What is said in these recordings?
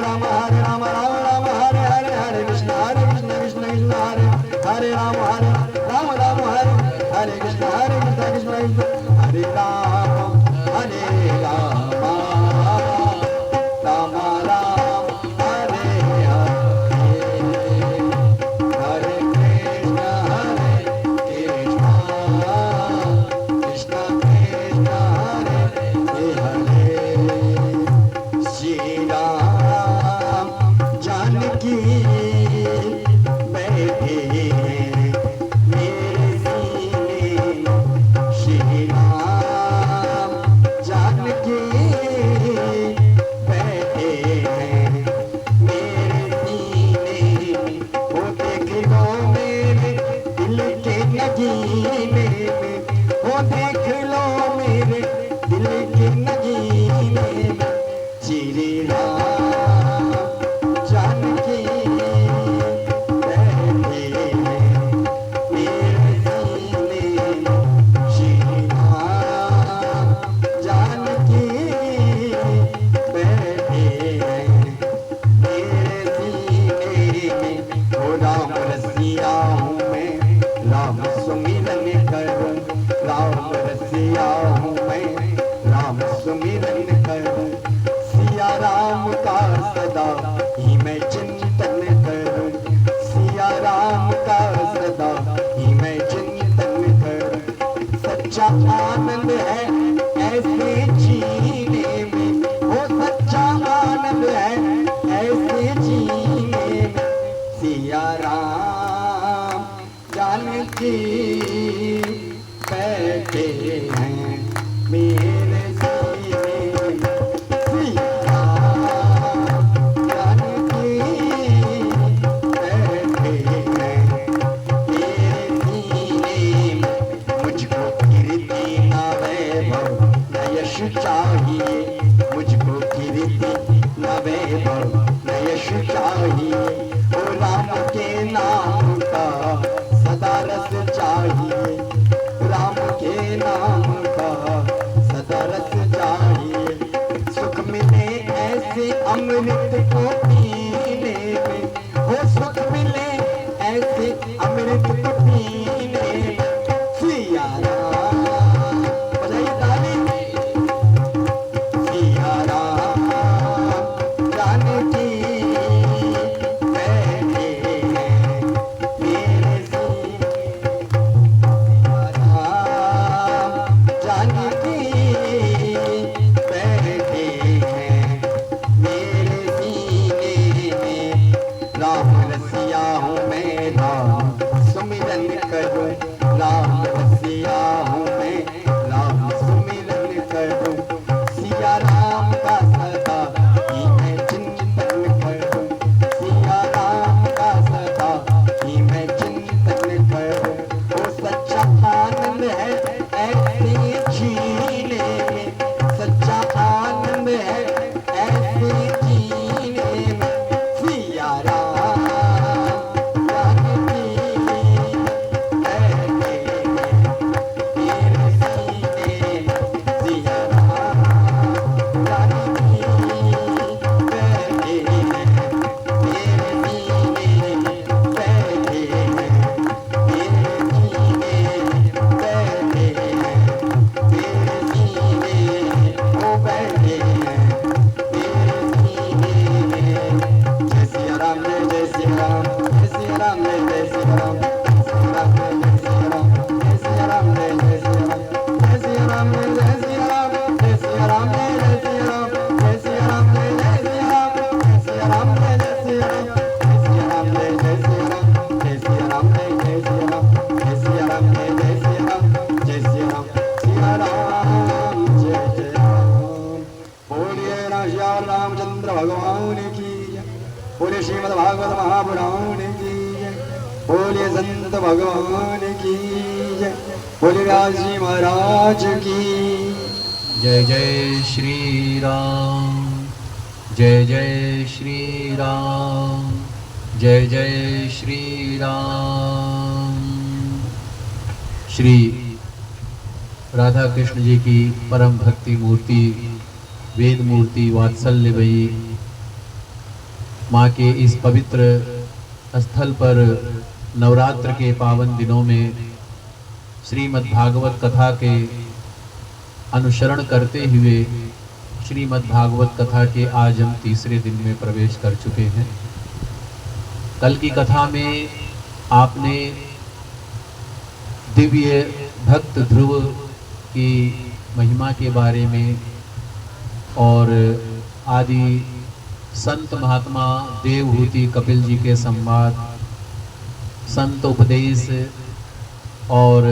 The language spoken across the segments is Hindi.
राम राम राम हरे हरे हरे कृष्ण कृष्ण कृष्ण हरे राम राम राम हरे कृष्ण कृष्ण कृष्ण हरे राम राम राम हरे हरे हरे कृष्ण कृष्ण कृष्ण हरे हरे श्री राम जानकी बैठे मेरे सीने श्री राम जानकी बैठे मेरे सीने वो देख लो मेरे दिल के नगीने में वो देख लो मेरे दिल के नगीने में श्री राम जानकी बैठे मेरे सीने श्री राम जानकी बैठे मेरे सीने में ओ राम रसिया हूँ मैं राम सुमिरन करूँ राम रसिया हूँ मैं राम सुमिरन करूँ सिया राम का सदा ही मैं चिंतन करूँ सिया राम का सदा ही मैं चिंतन करूँ सच्चा आनंद है ऐसे जीने में वो सच्चा आनंद है ऐसे जीने में सिया राम जानकी बैठे हैं मेरे सीने में सिया राम जानकी बैठे हैं मेरे सीने में मुझको कीर्ति न वैभव न यश चाहिए मुझको कीर्ति न वैभव न यश चाहिए ओ राम के नाम का सदा रस चाहिए राम के नाम का सदा रस चाहिए सुख मिले ऐसे अमृत को पीने में वो सुख मिले ऐसे अमृत को पीने में सिया राम बजाइए ताली सिया राम जानकी बैठे हैं मेरे सीने राम जानकी बैठे हैं मेरे सीने में राम रसिया हूँ मैं राम सुमिरन करूँ राम रसिया हूँ मैं राम सुमिरन करूँ सिया राम का सदा ही मैं चिंतन करूँ सिया राम का सदा ही मैं चिंतन करूँ वो सच्चा आनंद है ऐसे जीने में सच्चा आनंद है ऐसे जीने में सिया राम जानकी बैठे मेरे सीने सिया राम जानकी बैठे मेरे सीने बैठे मेरे सीने बैठे मेरे सीने ओ बैठे मेरे सीने जय सिया राम जय सिया राम जय सिया राम जय सिया राम जय सिया राम जय सिया राम जय सिया राम जय सिया राम जय सिया राम जय सिया राम जय सिया राम जय सिया राम जय सिया राम जय सिया राम जय सिया राम जय सिया राम जय सिया राम जय सिया राम सिया राम जय जय राम बोलिए राजा रामचंद्र भगवान की जय बोलिए श्रीमद् भागवत महापुराण की जय बोलिए संत भगवान की जय बोलिए व्यास जी महाराज की जय जय श्री राम जय जय श्री राम जय जय श्री राम। श्री राधा कृष्ण जी की परम भक्ति मूर्ति वेद मूर्ति वात्सल्यमयी माँ के इस पवित्र स्थल पर नवरात्र के पावन दिनों में श्रीमद् भागवत कथा के अनुसरण करते हुए श्रीमद् भागवत कथा के आज हम तीसरे दिन में प्रवेश कर चुके हैं। कल की कथा में आपने दिव्य भक्त ध्रुव की महिमा के बारे में और आदि संत महात्मा देवहूति कपिल जी के संवाद, संत उपदेश और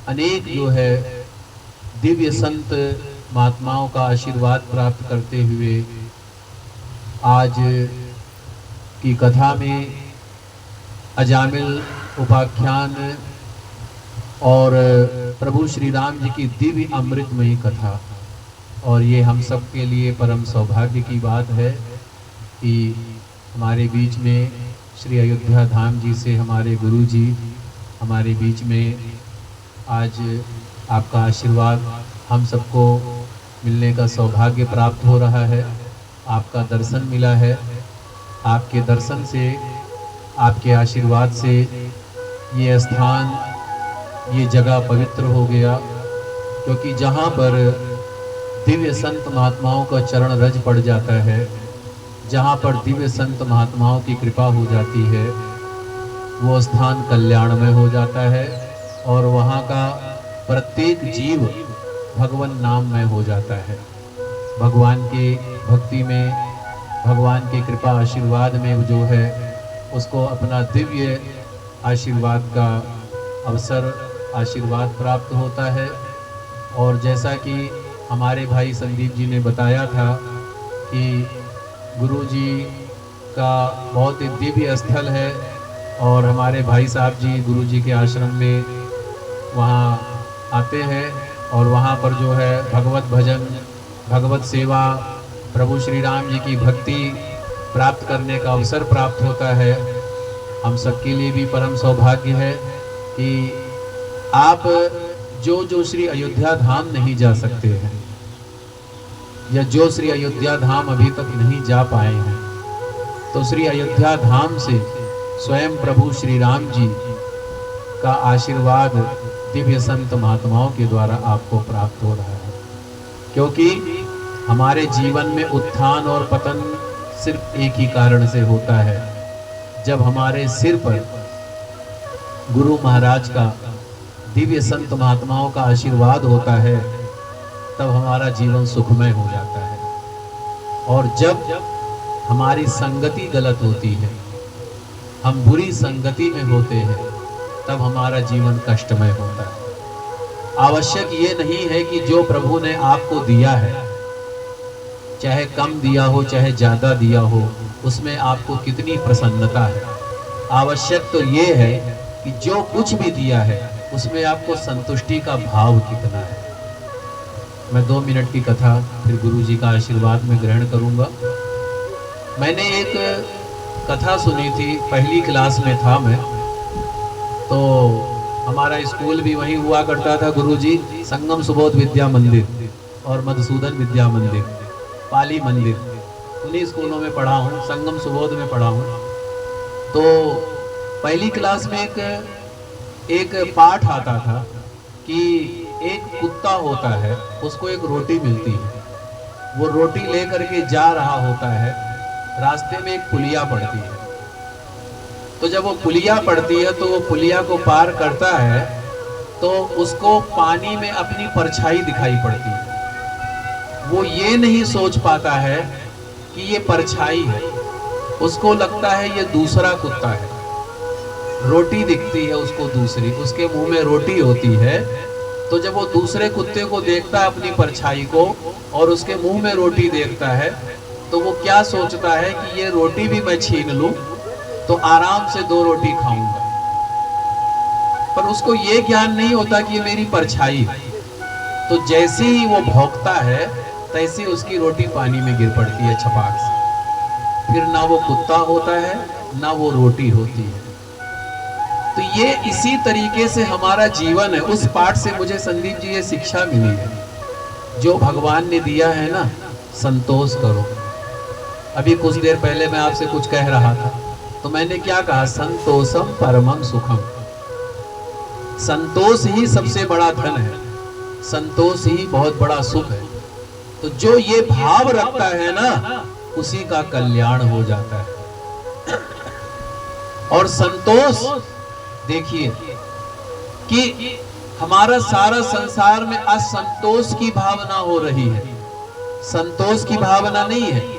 अनेक जो है दिव्य संत महात्माओं का आशीर्वाद प्राप्त करते हुए आज की कथा में अजामिल उपाख्यान और प्रभु श्री राम जी की दिव्य अमृतमयी कथा। और ये हम सब के लिए परम सौभाग्य की बात है कि हमारे बीच में श्री अयोध्या धाम जी से हमारे गुरु जी हमारे बीच में आज आपका आशीर्वाद हम सबको मिलने का सौभाग्य प्राप्त हो रहा है। आपका दर्शन मिला है। आपके दर्शन से, आपके आशीर्वाद से ये स्थान, ये जगह पवित्र हो गया, क्योंकि जहाँ पर दिव्य संत महात्माओं का चरण रज पड़ जाता है, जहाँ पर दिव्य संत महात्माओं की कृपा हो जाती है, वो स्थान कल्याणमय हो जाता है और वहाँ का प्रत्येक जीव भगवान नाम में हो जाता है। भगवान की भक्ति में, भगवान की कृपा आशीर्वाद में जो है उसको अपना दिव्य आशीर्वाद का अवसर, आशीर्वाद प्राप्त होता है। और जैसा कि हमारे भाई संदीप जी ने बताया था कि गुरु जी का बहुत ही दिव्य स्थल है और हमारे भाई साहब जी गुरु जी के आश्रम में वहाँ आते हैं और वहाँ पर जो है भगवत भजन, भगवत सेवा, प्रभु श्री राम जी की भक्ति प्राप्त करने का अवसर प्राप्त होता है। हम सबके लिए भी परम सौभाग्य है कि आप जो श्री अयोध्या धाम नहीं जा सकते हैं या जो श्री अयोध्या धाम अभी तक नहीं जा पाए हैं, तो श्री अयोध्या धाम से स्वयं प्रभु श्री राम जी का आशीर्वाद दिव्य संत महात्माओं के द्वारा आपको प्राप्त हो रहा है। क्योंकि हमारे जीवन में उत्थान और पतन सिर्फ एक ही कारण से होता है, जब हमारे सिर पर गुरु महाराज का, दिव्य संत महात्माओं का आशीर्वाद होता है, तब हमारा जीवन सुखमय हो जाता है। और जब हमारी संगति गलत होती है, हम बुरी संगति में होते हैं, तब हमारा जीवन कष्टमय होता है। आवश्यक ये नहीं है कि जो प्रभु ने आपको दिया है, चाहे कम दिया हो चाहे ज़्यादा दिया हो, उसमें आपको कितनी प्रसन्नता है। आवश्यक तो ये है कि जो कुछ भी दिया है उसमें आपको संतुष्टि का भाव कितना है। मैं 2 मिनट की कथा फिर गुरु जी का आशीर्वाद में ग्रहण करूंगा। मैंने एक कथा सुनी थी, पहली क्लास में था मैं, तो हमारा स्कूल भी वहीं हुआ करता था। गुरु जी संगम सुबोध विद्या मंदिर और मधुसूदन विद्या मंदिर, पाली मंदिर, उन्हीं स्कूलों में पढ़ा हूँ, संगम सुबोध में पढ़ा हूँ। तो पहली क्लास में एक पाठ आता था कि एक कुत्ता होता है, उसको एक रोटी मिलती है, वो रोटी लेकर के जा रहा होता है, रास्ते में एक पुलिया पड़ती है। तो जब वो पुलिया पड़ती है तो वो पुलिया को पार करता है तो उसको पानी में अपनी परछाई दिखाई पड़ती है। वो ये नहीं सोच पाता है कि ये परछाई है, उसको लगता है ये दूसरा कुत्ता है। रोटी दिखती है उसको दूसरी, उसके मुंह में रोटी होती है। तो जब वो दूसरे कुत्ते को देखता है अपनी परछाई को और उसके मुंह में रोटी देखता है, तो वो क्या सोचता है कि ये रोटी भी मैं छीन लूं तो आराम से 2 रोटी खाऊंगा। पर उसको ये ज्ञान नहीं होता कि ये मेरी परछाई है। तो जैसे ही वो भौंकता है तैसे उसकी रोटी पानी में गिर पड़ती है छपाक से। फिर ना वो कुत्ता होता है ना वो रोटी होती है। तो ये इसी तरीके से हमारा जीवन है। उस पाठ से मुझे संदीप जी ये शिक्षा मिली है, जो भगवान ने दिया है ना, संतोष करो। अभी कुछ देर पहले मैं आपसे कुछ कह रहा था, तो मैंने क्या कहा? संतोषम परमं सुखम। संतोष ही सबसे बड़ा धन है, संतोष ही बहुत बड़ा सुख है। तो जो ये भाव रखता है ना, उसी का कल्याण हो जाता है। और संतोष, देखिए कि हमारा सारा संसार में असंतोष की भावना हो रही है, संतोष की भावना नहीं है।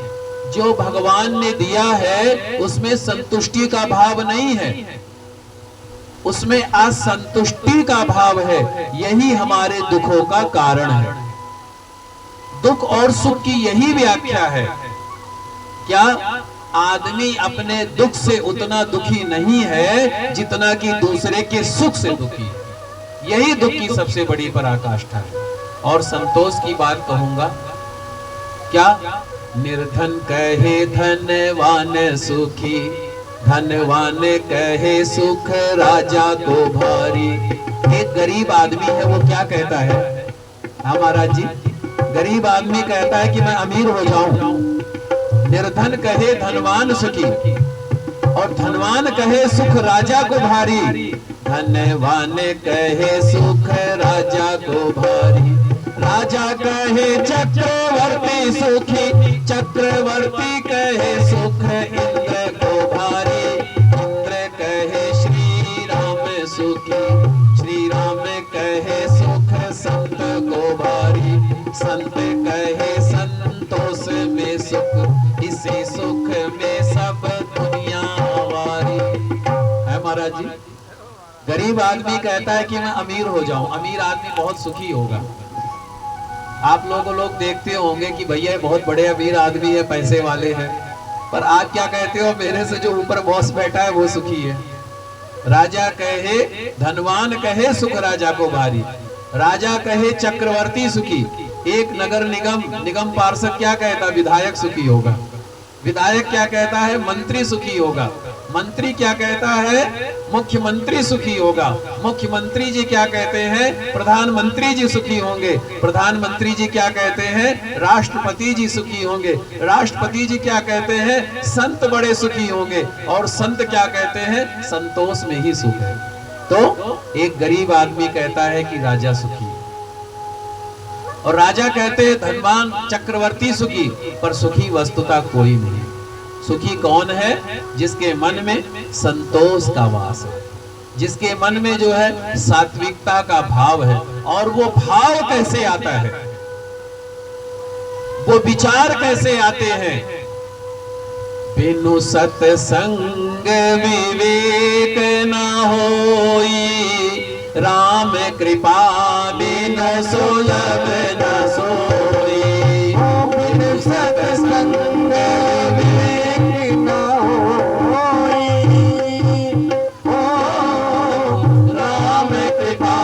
जो भगवान ने दिया है उसमें संतुष्टि का भाव नहीं है, उसमें असंतुष्टि का भाव है। यही हमारे दुखों का कारण है। दुख और सुख की यही व्याख्या है। क्या आदमी अपने दुख से उतना दुखी नहीं है जितना कि दूसरे के सुख से दुखी है? यही दुख की सबसे बड़ी पराकाष्ठा है। और संतोष की बात कहूंगा, क्या? निर्धन कहे धनवान सुखी, धनवान कहे सुख राजा को भारी। एक गरीब आदमी है, वो क्या कहता है? हाँ महाराज जी, गरीब आदमी कहता है कि मैं अमीर हो जाऊं। निर्धन कहे धनवान सुखी, और धनवान कहे सुख राजा को भारी। धनवान कहे सुख राजा को भारी, राजा कहे चक्रवर्ती सुखी, चक्रवर्ती कहे सुख इंद्र को भारी। इंद्र कहे श्री राम सुखी, श्री राम कहे सुख संत को भारी। संत कहे संतोष में सुख, इसी सुख में सब दुनिया हमारी है। महाराज जी, गरीब आदमी कहता है कि मैं अमीर हो जाऊं। अमीर आदमी बहुत सुखी होगा। आप लोग देखते होंगे कि भैया बहुत बड़े अमीर आदमी है, पैसे वाले हैं, पर आप क्या कहते हो? मेरे से जो ऊपर बॉस बैठा है वो सुखी है। राजा कहे धनवान कहे सुख राजा को भारी, राजा कहे चक्रवर्ती सुखी। एक नगर निगम पार्षद क्या कहता? विधायक सुखी होगा। विधायक क्या कहता है? मंत्री सुखी होगा। मंत्री क्या कहता है? मुख्यमंत्री सुखी होगा। मुख्यमंत्री जी क्या कहते हैं? प्रधानमंत्री जी सुखी होंगे। प्रधानमंत्री जी क्या कहते हैं? राष्ट्रपति जी सुखी होंगे। राष्ट्रपति जी क्या कहते हैं? संत बड़े सुखी होंगे। और संत क्या कहते हैं? संतोष में ही सुख है। तो एक गरीब आदमी कहता है कि राजा सुखी, और राजा कहते हैं धनवान चक्रवर्ती सुखी, पर सुखी वस्तुतः कोई नहीं। सुखी कौन है? जिसके मन में संतोष का वास है, जिसके मन में जो है सात्विकता का भाव है। और वो भाव कैसे आता है, वो विचार कैसे आते हैं? बिनु सत्संग विवेक न होई, राम कृपा बिनु सुलभ न सोई। बिनु सत्संग विवेक न होई, राम कृपा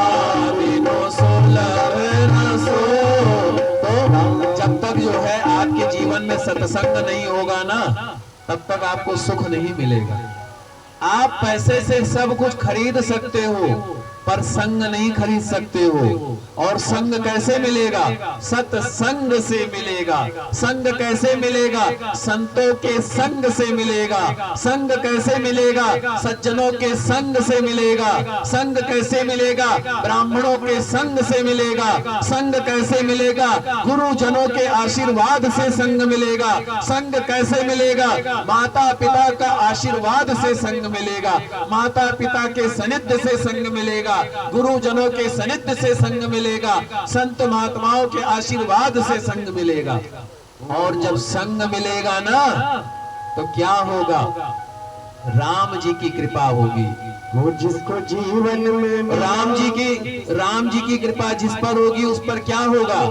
बिनु सुलभ न सोई। तो जब तक जो है आपके जीवन में सत्संग नहीं होगा ना, तब तक आपको सुख नहीं मिलेगा। आप पैसे से सब कुछ खरीद सकते हो, पर संग नहीं खरीद सकते हो। और संग कैसे मिलेगा? सत्संग से मिलेगा। संग कैसे मिलेगा? संतों के संग से मिलेगा। संग कैसे मिलेगा? सज्जनों के संग से मिलेगा। संग कैसे मिलेगा? ब्राह्मणों के संग से मिलेगा। संग कैसे मिलेगा? गुरुजनों के आशीर्वाद से संग मिलेगा। संग कैसे मिलेगा? माता पिता का आशीर्वाद से संग मिलेगा। माता पिता के सानिध्य से संग मिलेगा। गुरुजनों के सानिध्य से संग मिलेगा। संत महात्माओं के आशीर्वाद से संग मिलेगा। और जब संग मिलेगा ना, तो क्या होगा? राम जी की कृपा होगी। वो जिसको जीवन में राम जी की कृपा जिस पर होगी, उस पर क्या होगा?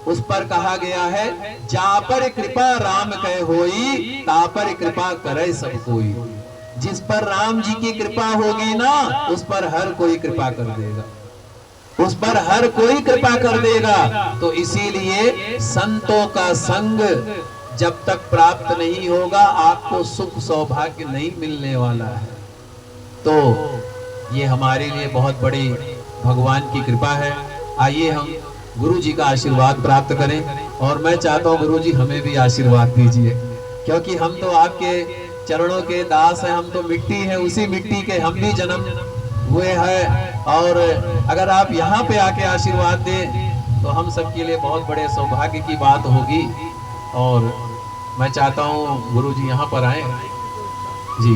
उस पर कहा गया है, जा पर कृपा राम कह होई, ता पर कृपा करे सब कोई। जिस पर राम जी की कृपा होगी ना, उस पर हर कोई कृपा कर देगा। उस पर हर कोई कृपा कर देगा। तो इसीलिए संतों का संग जब तक प्राप्त नहीं होगा, आपको सुख सौभाग्य नहीं मिलने वाला है। तो ये हमारे लिए बहुत बड़ी भगवान की कृपा है। आइए हम गुरु जी का आशीर्वाद प्राप्त करें। और मैं चाहता हूँ गुरु जी हमें भी आशीर्वाद दीजिए। क्योंकि हम तो आपके चरणों के दास हैं, हम तो मिट्टी हैं, उसी मिट्टी के हम भी जन्म हुए हैं। और अगर आप यहाँ पे आके आशीर्वाद दें तो हम सबके लिए बहुत बड़े सौभाग्य की बात होगी। और मैं चाहता हूँ गुरु जी यहाँ पर आए जी।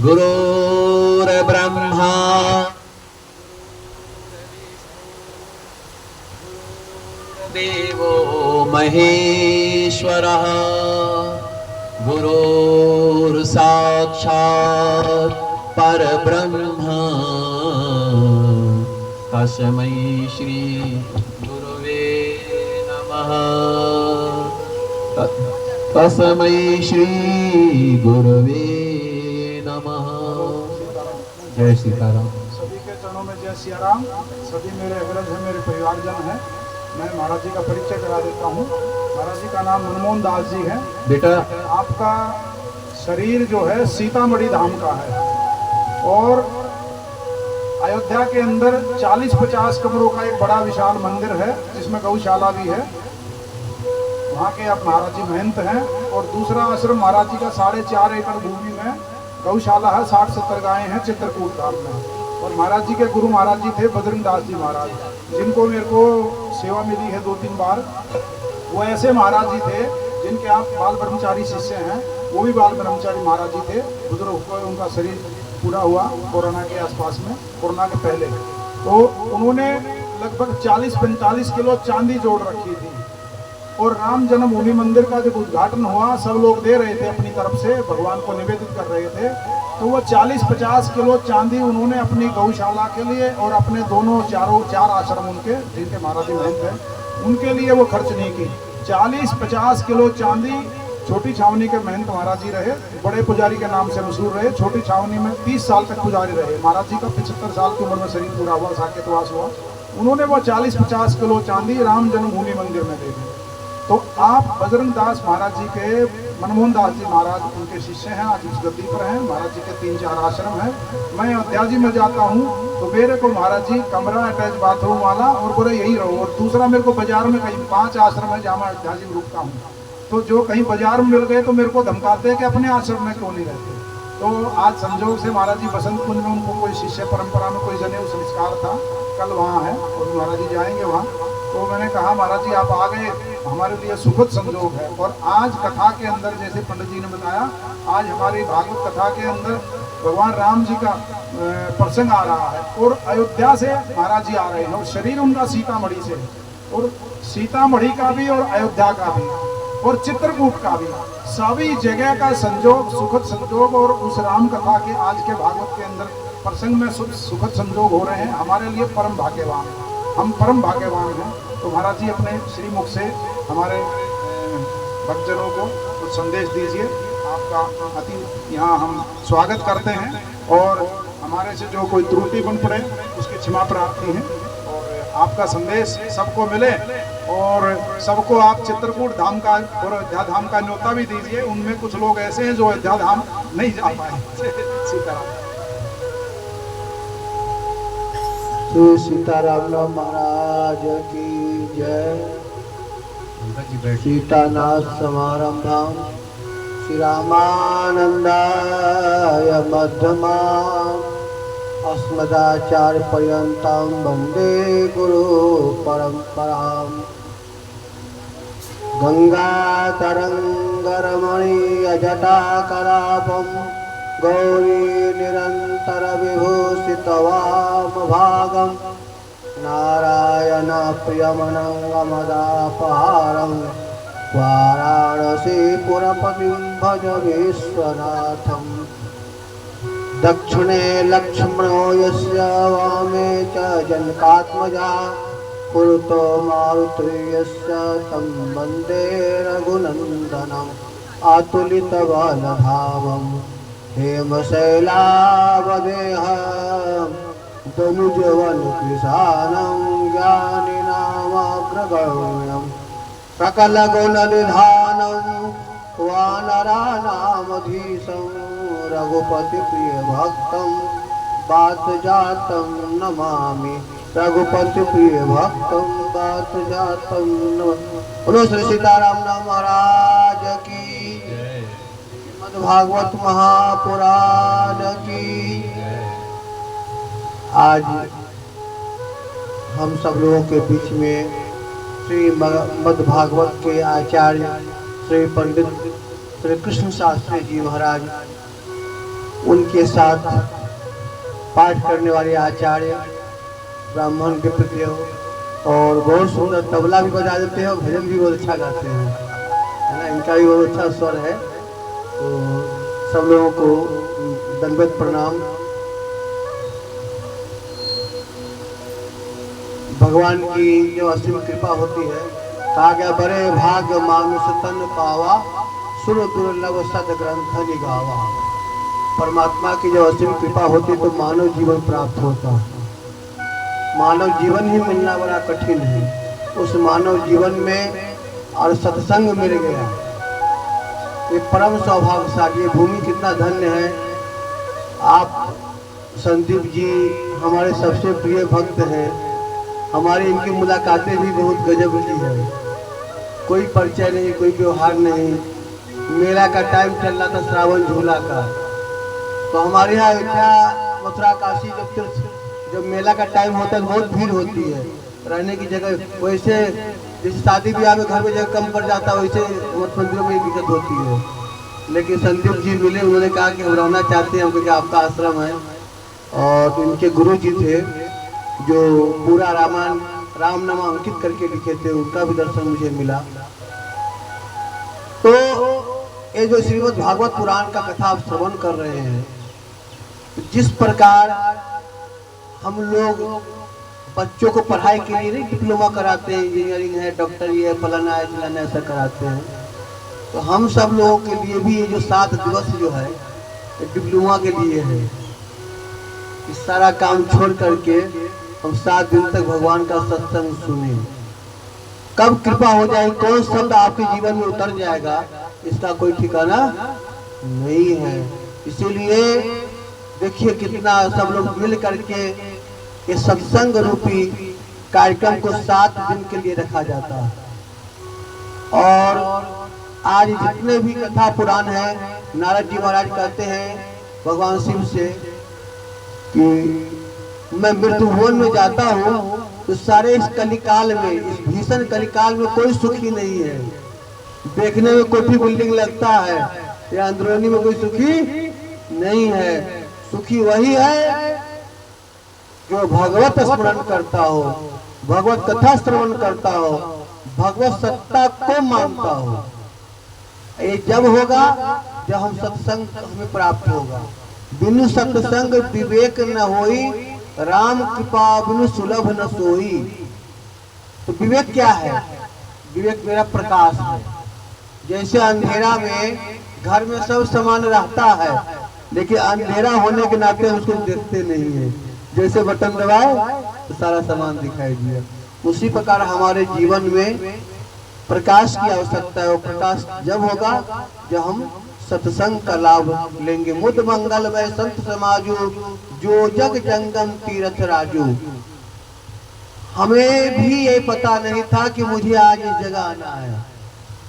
गुरुर् ब्रह्मा देवो महेश्वरः गुरुर् साक्षात् परब्रह्म तस्मै श्री गुरुवे नमः। तस्मै श्री गुरुवे नमः। जय सीताराम। सभी के चरणों में जय सिया राम। सभी मेरे अग्रज हैं, मेरे परिवारजन हैं। मैं महाराज जी का परिचय करा देता हूँ। महाराज जी का नाम मनमोहन दास जी है। बेटा आपका शरीर जो है सीतामढ़ी धाम का है और अयोध्या के अंदर 40-50 कमरों का एक बड़ा विशाल मंदिर है जिसमें गौशाला भी है। वहाँ के आप महाराज जी महंत हैं। और दूसरा आश्रम महाराज जी का 4.5 एकड़ भूमि में गौशाला है, 60-70 गायें हैं चित्रकूट धाम में। और महाराज जी के गुरु महाराज जी थे बजरंग दास जी महाराज, जिनको मेरे को सेवा मिली है 2-3 बार। वो ऐसे महाराज जी थे जिनके आप बाल ब्रह्मचारी शिष्य हैं, वो भी बाल ब्रह्मचारी महाराज जी थे। बुजुर्ग हुए, उनका शरीर पूरा हुआ कोरोना के आसपास में, कोरोना के पहले। तो उन्होंने लगभग 40-45 किलो चांदी जोड़ रखी थी। और राम जन्मभूमि मंदिर का जब उद्घाटन हुआ, सब लोग दे रहे थे अपनी तरफ से, भगवान को निवेदित कर रहे थे। तो वो 40-50 किलो चांदी उन्होंने अपनी गौशाला के लिए और अपने दोनों चार आश्रम उनके, जिनके महाराज जी महंत हैं, उनके लिए वो खर्च नहीं की। 40-50 किलो चांदी। छोटी छावनी के महंत महाराज जी रहे, बड़े पुजारी के नाम से मशहूर रहे। छोटी छावनी में 30 साल तक पुजारी रहे। महाराज जी का 75 साल की उम्र में शरीर पूरा हुआ, साकेतवास हुआ। उन्होंने वो 40-50 किलो चांदी राम जन्मभूमि मंदिर में दे दी। तो आप बजरंग दास महाराज जी के, मनमोहन दास जी महाराज उनके शिष्य हैं, आज उस गद्दी पर हैं। महाराज जी के 3-4 आश्रम हैं। मैं अयोध्या जी में जाता हूँ तो मेरे को महाराज जी कमरा अटैच बाथरूम वाला और बोले यही रहो। और दूसरा मेरे को बाजार में कहीं 5 आश्रम है जहाँ मैं अयोध्या जी में रुकता हूँ। तो जो कहीं बाजार में मिल गए तो मेरे को धमकाते हैं कि अपने आश्रम में क्यों नहीं रहते। तो आज संजोग से महाराज जी बसंत कुंज में उनको कोई शिष्य परंपरा में कोई जनेऊ संस्कार था, कल वहाँ है और महाराज जी जाएंगे वहाँ। तो मैंने कहा महाराज जी आप आ गए, हमारे लिए सुखद संजोग है। और आज कथा के अंदर, जैसे पंडित जी ने बताया, आज हमारी भागवत कथा के अंदर भगवान राम जी का प्रसंग आ रहा है। और अयोध्या से महाराज जी आ रहे हैं और शरीर उनका सीतामढ़ी से, और सीतामढ़ी का भी और अयोध्या का भी और चित्रकूट का भी, सभी जगह का संजोग, सुखद संजोग। और उस राम कथा के आज के भागवत के अंदर प्रसंग में सुखद संजोग हो रहे हैं। हमारे लिए परम भाग्यवान, हम परम भाग्यवान हैं। तो महाराज जी अपने श्रीमुख से हमारे भक्तजनों को कुछ संदेश दीजिए। आपका अति यहाँ हम स्वागत करते हैं और हमारे से जो कोई त्रुटि बन पड़े उसकी क्षमा प्रार्थी है। और आपका संदेश सबको मिले और सबको आप चित्रकूट धाम का और अयोध्या धाम का न्योता भी दीजिए। उनमें कुछ लोग ऐसे हैं जो अयोध्या धाम नहीं जा पाए। सीताराम। श्री सीताराम महाराज की जय। सीतानाथ समारंभाम श्री रामानंदाय मध्यमाम अस्मदाचार्य पर्यंतम वंदे गुरु परंपराम। गंगा तरंगरमणीय जटाकलापम गौरी निरंतर विभूषित वामभागं नारायण प्रियमनंगमदापहारं वाराणसीपुरपतिं भज विश्वनाथं। दक्षिणे लक्ष्मणो यस्य वामे च जनकात्मजा पुरतो मारुतिर्यस्य तं वन्दे रघुनन्दनम् अतुलितबलधामं हेमशैलावदेहं दनुजवनकृशानं ज्ञानिनामग्रगण्यं सकलगुणनिधानं वानराणामधीशं रघुपतिप्रियभक्तं वातजातं नमामि। रघुपतिप्रियभक्तं वातजातं नमामि। बोलो श्री सीताराम महाराज की, श्रीमद् भागवत महापुराण की। आज हम सब लोगों के बीच में श्रीमद् भागवत के आचार्य श्री पंडित श्री कृष्ण शास्त्री जी महाराज, उनके साथ पाठ करने वाले आचार्य ब्राह्मण विप्रदेव, और बहुत सुंदर तबला भी बजा देते हैं और भजन भी बहुत अच्छा गाते हैं, है ना। इनका भी बहुत अच्छा स्वर है। तो सब लोगों को दंडवत प्रणाम। भगवान की जो असीम कृपा होती है, कहा गया बड़े भाग मानुष तन पावा, सुर दुर्लभ सद ग्रंथ निगावा। परमात्मा की जो असीम कृपा होती है तो मानव जीवन प्राप्त होता है। मानव जीवन ही मिलना बड़ा कठिन है। उस मानव जीवन में और सत्संग मिल गया, ये परम सौभाग्यशाली। ये भूमि कितना धन्य है। आप संदीप जी हमारे सबसे प्रिय भक्त हैं। हमारी इनकी मुलाकातें भी बहुत गजब की है। कोई परिचय नहीं, कोई व्यवहार नहीं। मेला का टाइम चल रहा था, श्रावण झूला का, तो हमारे यहाँ अयोध्या मथुरा काशी जब मेला का टाइम होता है बहुत भीड़ होती है, रहने की जगह वैसे जैसे शादी ब्याह में घर में जगह कम पड़ जाता है, वैसे मठ मंदिरों में दिक्कत होती है। लेकिन संदीप जी मिले, उन्होंने कहा कि हम रहना चाहते हैं, क्योंकि आपका आश्रम है। और इनके गुरु जी थे जो पूरा रामायण रामनामा अंकित करके लिखे थे, उनका भी दर्शन मुझे मिला। तो ये जो श्रीमद् भागवत पुराण का कथा आप श्रवण कर रहे हैं, जिस प्रकार हम लोग बच्चों को पढ़ाई के लिए नहीं डिप्लोमा कराते हैं, इंजीनियरिंग है, डॉक्टरी है, फलाना है, फलाना ऐसा कराते हैं, तो हम सब लोगों के लिए भी ये जो 7 दिवस जो है ये डिप्लोमा के लिए है। इस सारा काम छोड़ करके हम 7 दिन तक भगवान का सत्संग सुने। कब कृपा हो जाए, कौन शब्द आपके जीवन में उतर जाएगा, इसका कोई ठिकाना नहीं है। इसीलिए देखिए कितना सब लोग मिल करके ये सत्संग रूपी कार्यक्रम को 7 दिन के लिए रखा जाता है। और आज जितने भी कथा पुराण है, नारद जी महाराज कहते हैं भगवान शिव से कि मैं मृत्युभवन में जाता हूँ तो सारे इस कलिकाल में, इस भीषण कलिकाल में कोई सुखी नहीं है। देखने में कोठी बिल्डिंग लगता है, या अंदरूनी में कोई सुखी नहीं है। सुखी वही है जो भगवत स्मरण करता हो, भगवत कथा श्रवण करता हो, भगवत सत्ता को मानता हो। ये जब होगा जब हम सत्संग हमें प्राप्त होगा। बिनु सत्संग विवेक न होई, राम कृपा बिनु सुलभ न सोई। तो विवेक क्या है? विवेक मेरा प्रकाश है। जैसे अंधेरा में घर में सब सामान रहता है, लेकिन अंधेरा होने के नाते उसको देखते नहीं है। जैसे बटन दबाए तो सारा सामान दिखाई दिया। उसी प्रकार हमारे जीवन में प्रकाश की आवश्यकता है। वो प्रकाश जब होगा जब हम सत्संग का लाभ लेंगे। मुद मंगल वै संत समाजो, जो जग जंगम तीर्थ राजू। हमें भी ये पता नहीं था कि मुझे आज इस जगह आना है।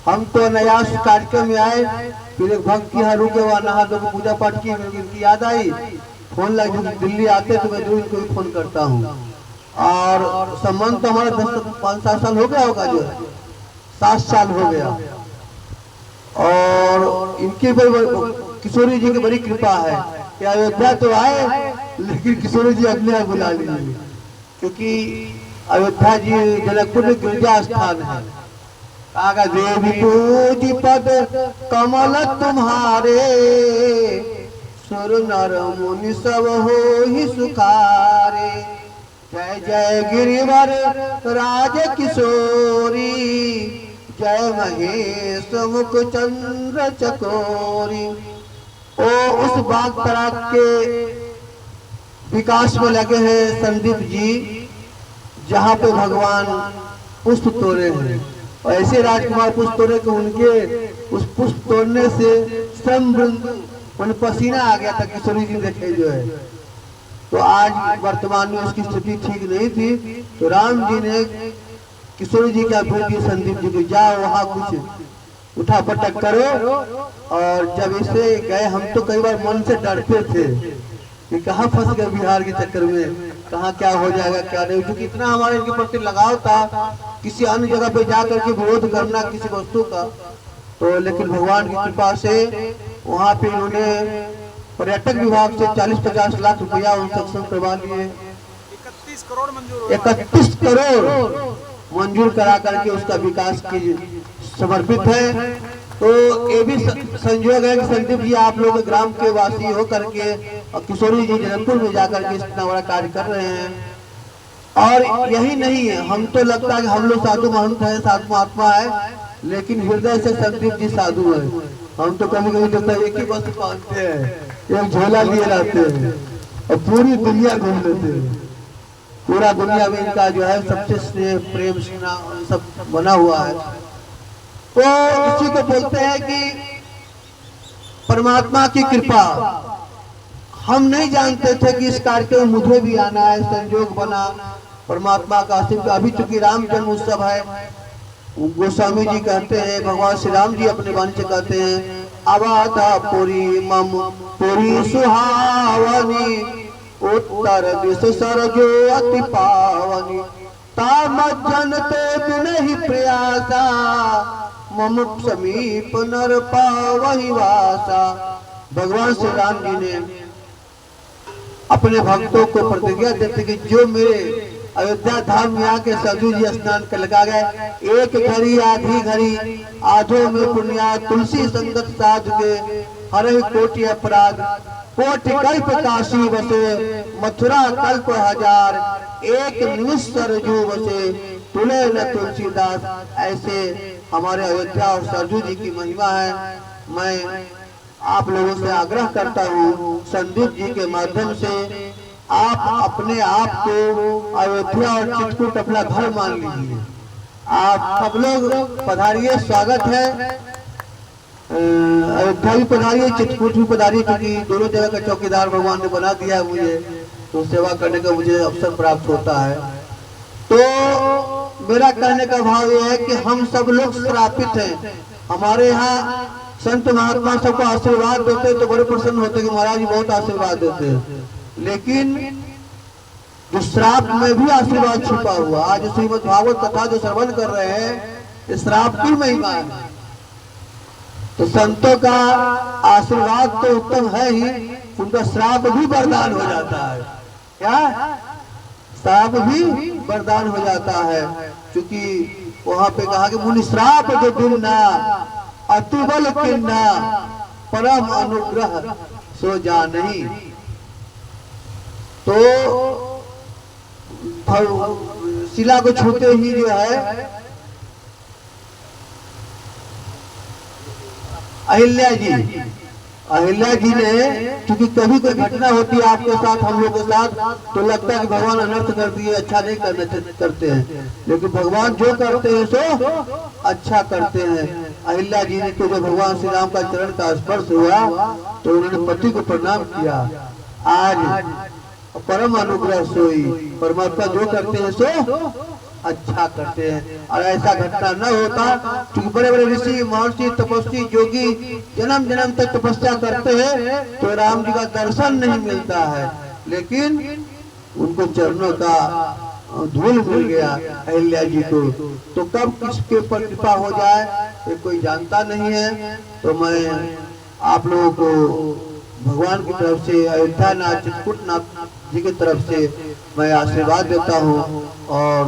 हम तो नया कार्यक्रम में आए, फिर एक भक्त की यहाँ रुके, वहाँ नहा धो पूजा पाठ की, इनकी याद आई, फोन लगा। दिल्ली आते तो मैं जरूर इनको फोन करता हूँ। और संबंध तो हमारा 5-7 साल हो गया होगा, जो है 7 साल हो गया। और इनके किशोरी जी की बड़ी कृपा है कि अयोध्या तो आए, लेकिन किशोरी जी अपने यहाँ बुला लीजिए, क्योंकि अयोध्या जी जनकपुर में गिरजा स्थान है। आगा देवी पूजी पद कमल तुम्हारे, सुर नर मुनि सब हो ही सुखारे। जय जय गिरिवर राज किशोरी, जय महेश मुख चंद्र चकोरी। ओ उस बाग तराक के विकास में लगे हैं संदीप जी, जहाँ पे भगवान पुष्प तोड़े हैं। और ऐसे राजकुमार पुष्प तोड़े कि उनके उस पुष्प तोड़ने से उन पसीना आ गया था। किशोरी जी देखे जो है, तो आज वर्तमान में उसकी स्थिति ठीक नहीं थी, तो राम जी ने किशोरी जी का भेज दिया संदीप जी को, जाओ वहाँ कुछ उठा पटक करो। और जब इसे गए हम तो कई बार मन से डरते थे कि कहाँ फंस गए बिहार के चक्कर में, कहाँ क्या हो जाएगा क्या नहीं, क्योंकि इतना हमारे इनके प्रति लगाव था, किसी अन्य जगह पे जा करके विरोध करना किसी वस्तु का। तो लेकिन भगवान की कृपा से वहाँ पे इन्होंने पर्यटक विभाग से 40-50 लाख रुपया उन सक्षम करवा लिए। 31 करोड़ मंजूर करा करके उसका विकास की समर्पित है। तो ये भी संयोग है कि संदीप जी आप लोग ग्राम के वासी हो करके और किशोरी जी जनकपुर में जाकर के इतना बड़ा कार्य कर रहे हैं। और यही नहीं है, हम तो लगता है कि हम लोग साधु महंत है, साधु महात्मा है, लेकिन हृदय से संदीप जी साधु है। हम तो कभी कभी देखते हैं एक ही वस्त्र पहनते हैं, एक झोला लिए रहते हैं और पूरी दुनिया घूम लेते हैं। पूरा दुनिया में इनका जो है सबसे स्नेह प्रेम स्नेह सब बना हुआ है। तो इसी को बोलते हैं कि परमात्मा की कृपा। हम नहीं जानते थे कि इस कार्यक्रम में मुझे भी आना है, संयोग बना परमात्मा का आशीर्वाद। अभी चूंकि राम जन्म उत्सव है, गोस्वामी जी कहते हैं, भगवान श्री राम जी अपने वाणी से कहते हैं, आवाता पुरी मम पुरी सुहावनी, उत्तर दिश सरजो अति पावनी, ताम जनते बिनहि प्रयासा, मम समीप नर पावहि वासा। भगवान श्री राम जी ने अपने भक्तों को प्रतिज्ञा देते कि जो मेरे अयोध्या धाम में आके सरजू जी स्नान कर लगा गए, एक घड़ी आधी घड़ी आधो में पुण्या, तुलसी संगत साध के हरे कोटि अपराध, कोटि कल्प काशी बसे, मथुरा कल्प हजार, एक निमिष सरजू बसे, तुले न तुलसीदास। ऐसे हमारे अयोध्या और सरजू जी की महिमा है। मैं आप लोगों से आग्रह करता हूँ, संदीप जी के माध्यम से आप अपने आप को अयोध्या और चित्रकूट अपना घर मान लीजिए। आप सब लोग पधारिए, स्वागत है। अयोध्या भी पधारिए, चित्रकूट भी पधारिए, क्योंकि दोनों जगह का चौकीदार भगवान ने बना दिया है मुझे, तो सेवा करने का मुझे अवसर प्राप्त होता है। तो मेरा कहने का भाव यह है कि हम सब लोग श्रापित हैं। हमारे यहाँ संत महात्मा सबको आशीर्वाद देते तो बड़े प्रसन्न होते कि महाराज जी बहुत आशीर्वाद देते हैं, लेकिन जो श्राप में भी आशीर्वाद छिपा हुआ। आज श्रीमद् भागवत कथा जो श्रवण कर रहे हैं, श्राप की महिमा है। तो संतों का आशीर्वाद तो उत्तम है ही, उनका श्राप भी वरदान हो जाता है। क्या श्राप भी वरदान हो जाता है, क्योंकि वहां पे कहा कि मुनि श्राप जो दिन्ना, अतिबल किन्ना, परम अनुग्रह सो जा नहीं। तो शिला को छूते ही जो है अहिल्या जी ने, क्योंकि कभी कोई घटना होती है आपके साथ, हम लोग के साथ, तो लगता है कि भगवान अनर्थ कर दिए, अच्छा नहीं करते हैं, लेकिन भगवान जो करते हैं सो अच्छा करते हैं। अहिल्या जी ने तो जब भगवान श्री राम का चरण का स्पर्श हुआ तो उन्होंने पति को प्रणाम किया। आज परम अनुग्रह सोई, परमात्मा जो करते हैं सो अच्छा करते हैं। और ऐसा घटना न होता, क्योंकि बड़े बड़े ऋषि महर्षि तपस्वी योगी जन्म जन्म तक तपस्या करते हैं तो राम जी का दर्शन नहीं मिलता है, लेकिन उनको चरणों का धूल मिल गया अहिल्या जी को। तो कब किसके ऊपर कृपा हो जाए ये कोई जानता नहीं है। तो मैं आप लोगों को भगवान की तरफ से, अयोध्या नाथ चित्रकूट नाथ जी की तरफ से मैं आशीर्वाद देता हूँ और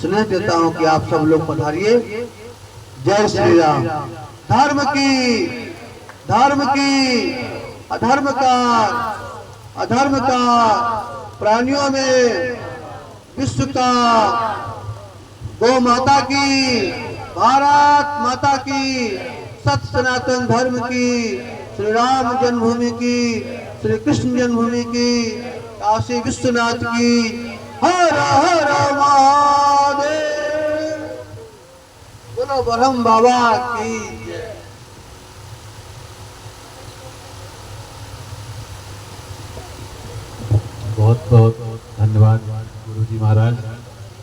स्नेह देता हूँ कि आप सब लोग पधारिए। जय श्री राम। धर्म की अधर्म का प्राणियों में विश्व का, गौ माता की, भारत माता की, सत सनातन धर्म की, श्री राम जन्मभूमि की, श्री कृष्ण जन्मभूमि की, काशी विश्वनाथ की, हर हर महादेव। बोलो ब्रह्म बाबा की जय। बहुत बहुत धन्यवाद गुरुजी महाराज,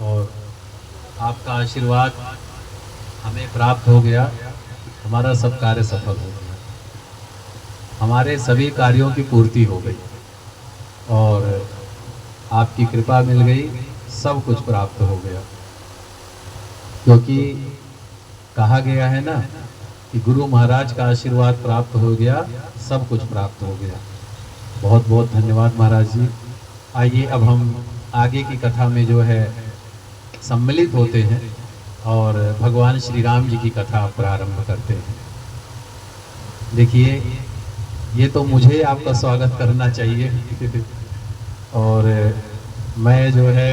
और आपका आशीर्वाद हमें प्राप्त हो गया। हमारा सब कार्य सफल हो गया, हमारे सभी कार्यों की पूर्ति हो गई और आपकी कृपा मिल गई, सब कुछ प्राप्त हो गया। क्योंकि कहा गया है ना कि गुरु महाराज का आशीर्वाद प्राप्त हो गया, सब कुछ प्राप्त हो गया। बहुत बहुत धन्यवाद महाराज जी। आइए अब हम आगे की कथा में जो है सम्मिलित होते हैं और भगवान श्री राम जी की कथा प्रारंभ करते हैं। देखिए, ये तो मुझे आपका स्वागत करना चाहिए और मैं जो है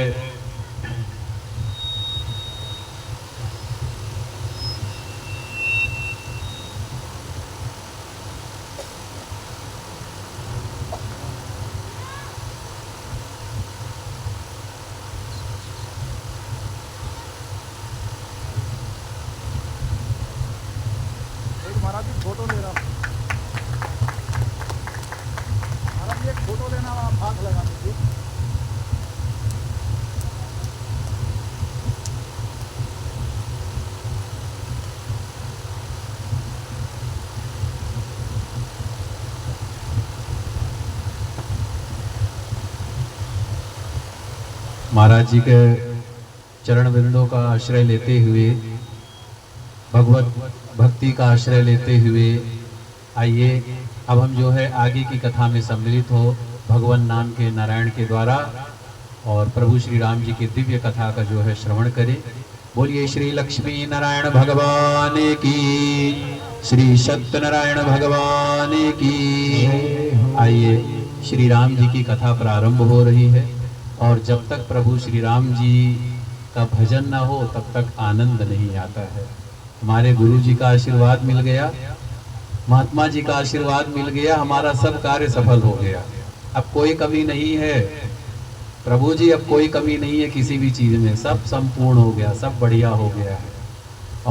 महाराज जी फोटो ले रहा हूँ। महाराज जी एक फोटो लेना, आप हाथ लगा दीजिए। महाराज जी के चरण बिंदों का आश्रय लेते हुए, भगवत भक्ति का आश्रय लेते हुए आइए अब हम जो है आगे की कथा में सम्मिलित हो भगवान नाम के नारायण के द्वारा और प्रभु श्री राम जी की दिव्य कथा का जो है श्रवण करें। बोलिए श्री लक्ष्मी नारायण भगवान की, श्री सत्यनारायण भगवान की। आइए, श्री राम जी की कथा प्रारंभ हो रही है और जब तक प्रभु श्री राम जी का भजन ना हो तब तक आनंद नहीं आता है। हमारे गुरु जी का आशीर्वाद मिल गया, महात्मा जी का आशीर्वाद मिल गया, हमारा सब कार्य सफल हो गया। अब कोई कमी नहीं है प्रभु जी, अब कोई कमी नहीं है किसी भी चीज में, सब संपूर्ण हो गया, सब बढ़िया हो गया है।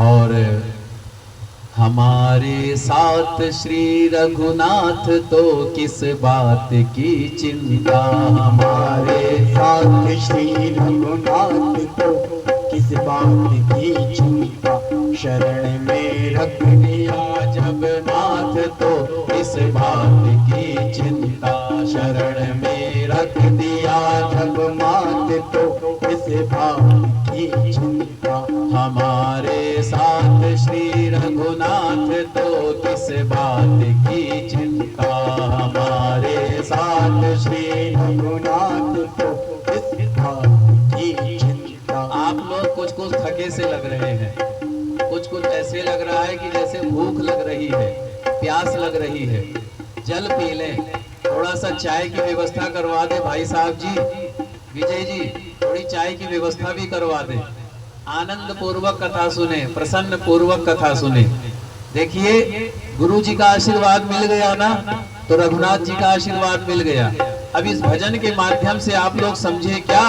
और हमारे साथ श्री रघुनाथ तो किस बात की चिंता, हमारे साथ श्री रघुनाथ तो किस बात की चिंता, शरण में रख दिया जब नाथ तो किस बात की चिंता, शरण में रख दिया जब मात तो किस बात की चिंता, हमारे साथ श्री रघुनाथ तो किस बात की चिंता, हमारे साथ श्री रघुनाथ तो किस बात की चिंता। आप लोग कुछ कुछ थके से लग रहे हैं, कुछ कुछ ऐसे लग रहा है कि जैसे भूख लग रही है, प्यास लग रही है, जल पी लें, थोड़ा सा चाय की व्यवस्था करवा दे भाई साहब जी, विजय जी थोड़ी चाय की व्यवस्था भी करवा दे, आनंद पूर्वक कथा सुने, प्रसन्न पूर्वक कथा सुने। देखिए, गुरु जी का आशीर्वाद मिल गया ना, तो रघुनाथ जी का आशीर्वाद मिल गया। अब इस भजन के माध्यम से आप लोग समझे क्या,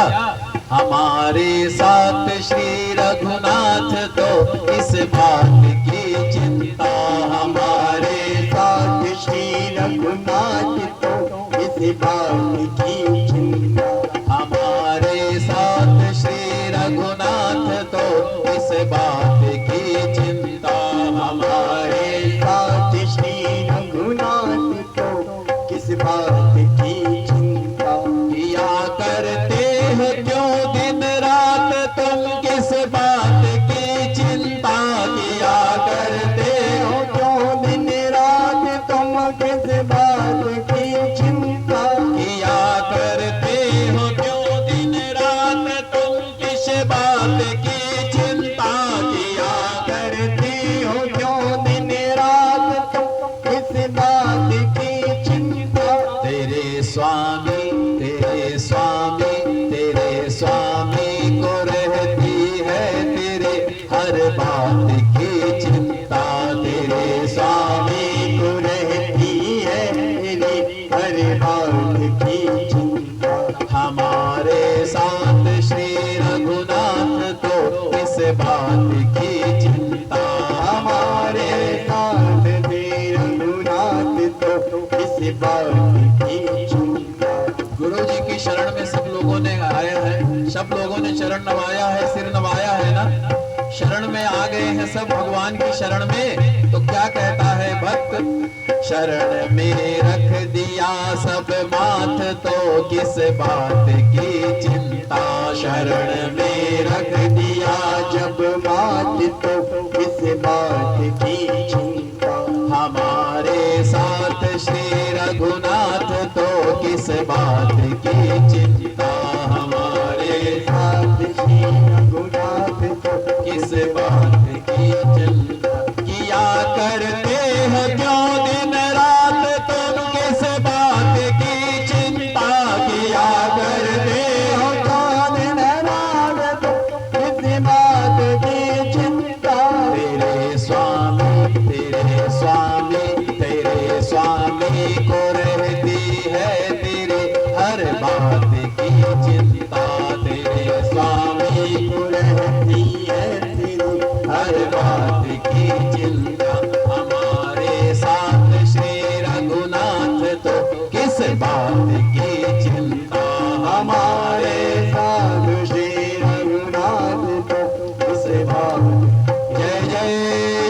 हमारे साथ श्री रघुनाथ तो इस बात की चिंता, हमारे साथ श्री रघुनाथ तो इस बात की चिंता, हमारे साथ श्री रघुनाथ तो इस बात की चिंता, हमारे साथ श्री रघुनाथ तो किस बात की चिंता, किया करते हो क्यों दिन रात तुम किस बात की चिंता, किया करते हो क्यों दिन रात तुम किस बात की चिंता, किया करते हो क्यों दिन रात तुम किस बात की चिंता, किया करते हो क्यों दिन रात तुम किस बात की चिंता, तेरे स्वामी तेरे स्वामी तेरे स्वामी को रहती है तेरे हर बात की चिंता, तेरे स्वामी को रहती है तेरी हर बात की चिंता, हमारे साथ श्री रघुनाथ तो इस बात की चिंता, हमारे साथ श्री रघुनाथ तो इस बात की चिंता। गुरु जी की शरण में सब लोगों ने आया है, सब लोगों ने चरण नवाया है, सिर नवाया है ना, शरण में आ गए हैं सब भगवान की शरण में, तो शरण में रख दिया सब माथ तो किस बात की चिंता। शरण में रख दिया जब माथ तो किस बात की चिंता। हमारे साथ श्री रघुनाथ तो किस बात की चिंता। हमारे साथ श्री रघुनाथ तो किस बात की चिंता। किया करते हो क्यों दिन रात तुम किस बात की चिंता। किया करते हो क्यों दिन रात तुम किस बात की चिंता। तेरे स्वामी तेरे स्वामी तेरे स्वामी को रहती है तेरे हर बात की चिंता। तेरे स्वामी को रहती है तेरे हर बात की चिंता। हमारे साथ श्री रघुनाथ तो किस बात की चिंता। हमारे साथ श्री रघुनाथ तो किस बात। जय जय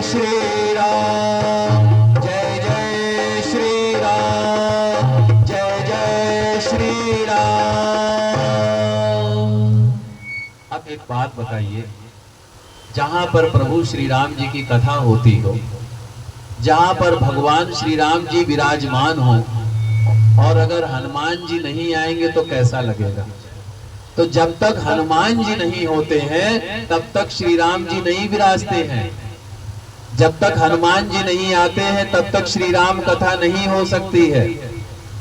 श्री राम जय जय श्री राम जय जय श्री राम। अब एक बात बताइए, जहां पर प्रभु श्री राम जी की कथा होती हो, जहां पर भगवान श्री राम जी विराजमान हो, और अगर हनुमान जी नहीं आएंगे तो कैसा लगेगा। तो जब तक हनुमान जी नहीं होते हैं तब तक श्री राम जी नहीं विराजते हैं। जब तक हनुमान जी नहीं आते हैं तब तक श्री राम कथा नहीं हो सकती है।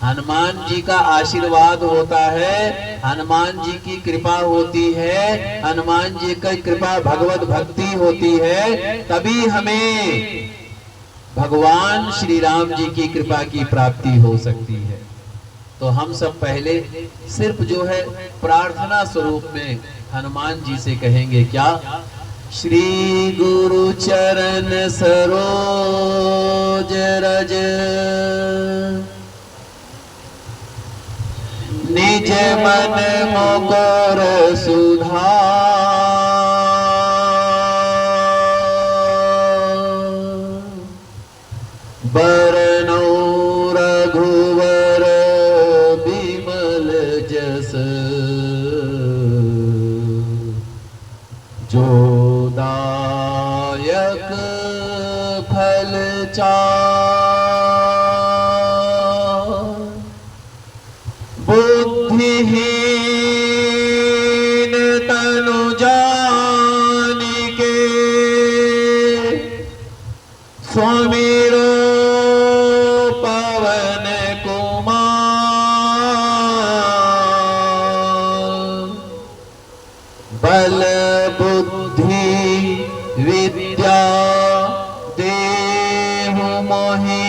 हनुमान जी का आशीर्वाद होता है, हनुमान जी की कृपा होती है, हनुमान जी की कृपा भगवत भक्ति होती है, तभी हमें भगवान श्री राम जी की कृपा की प्राप्ति हो सकती है। तो हम सब पहले सिर्फ जो है प्रार्थना स्वरूप में हनुमान जी से कहेंगे क्या। श्री गुरु चरण सरोज रज निज मन मुकुर सुधार। बरनौ रघुवर बिमल जस जो दायक फल चार। बुद्धिहीन तनु जानिके सुमिरो पवन कुमार। बल बुद्धि विद्या देहु मोहि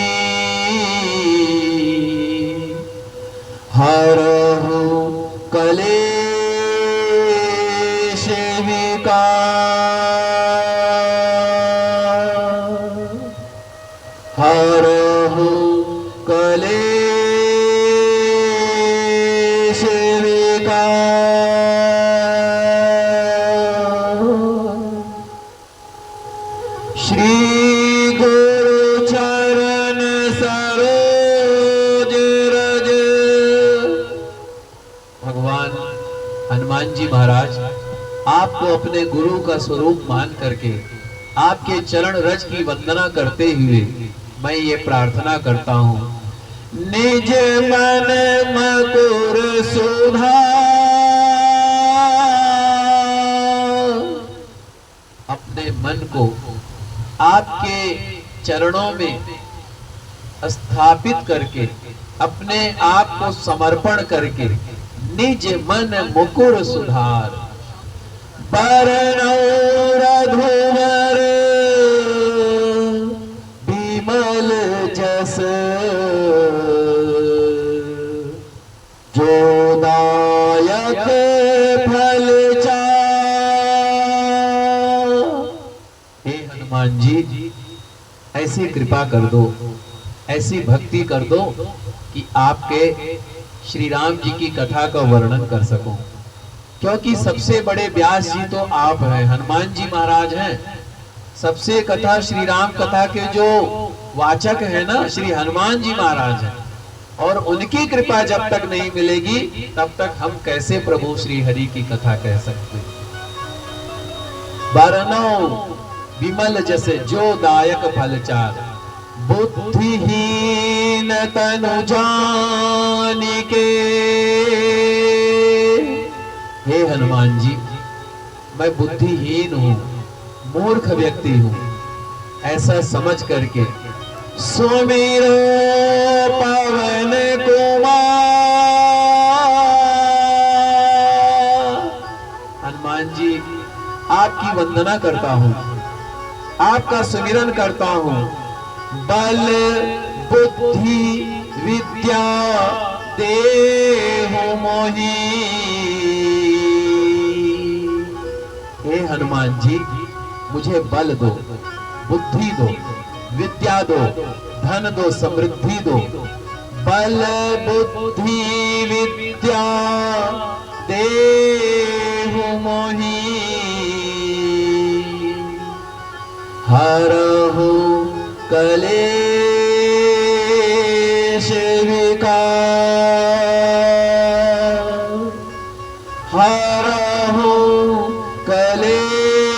हरहु कलेश विकार। हरहु कलेश विकार। श्री गुरु चरण सरोज रज। भगवान हनुमान जी महाराज आपको अपने गुरु का स्वरूप मान करके आपके चरण रज की वंदना करते हुए मैं ये प्रार्थना करता हूं। निज मन मकुर सुधार। अपने मन को आपके चरणों में स्थापित करके अपने आप को समर्पण करके निज मन मुकुर सुधार। बरनौ रघुवर बिमल जस जो दायक फल चार। हे हनुमान जी ऐसी कृपा कर दो, ऐसी भक्ति कर दो कि आपके श्री राम जी की कथा का वर्णन कर सकूं। क्योंकि सबसे बड़े व्यास जी तो आप हैं, हनुमान जी महाराज हैं। सबसे कथा श्री राम कथा के जो वाचक है ना श्री हनुमान जी महाराज हैं, और उनकी कृपा जब तक नहीं मिलेगी तब तक हम कैसे प्रभु श्री हरि की कथा कह सकते। बरनौ विमल जैसे जो दायक फलचार, बुद्धिहीन तनु जानिके। हे हनुमान जी, मैं बुद्धिहीन हूं, मूर्ख व्यक्ति हूं, ऐसा समझ करके सुमिरो पवन कुमार। हनुमान जी, आपकी वंदना करता हूं, आपका सुमिरन करता हूं। बल बुद्धि विद्या देहु मोहि। हे हनुमान जी, मुझे बल दो, बुद्धि दो, विद्या दो, धन दो, समृद्धि दो। बल बुद्धि विद्या देहु मोहि। हरहु कलेश विकार, हरहु कलेश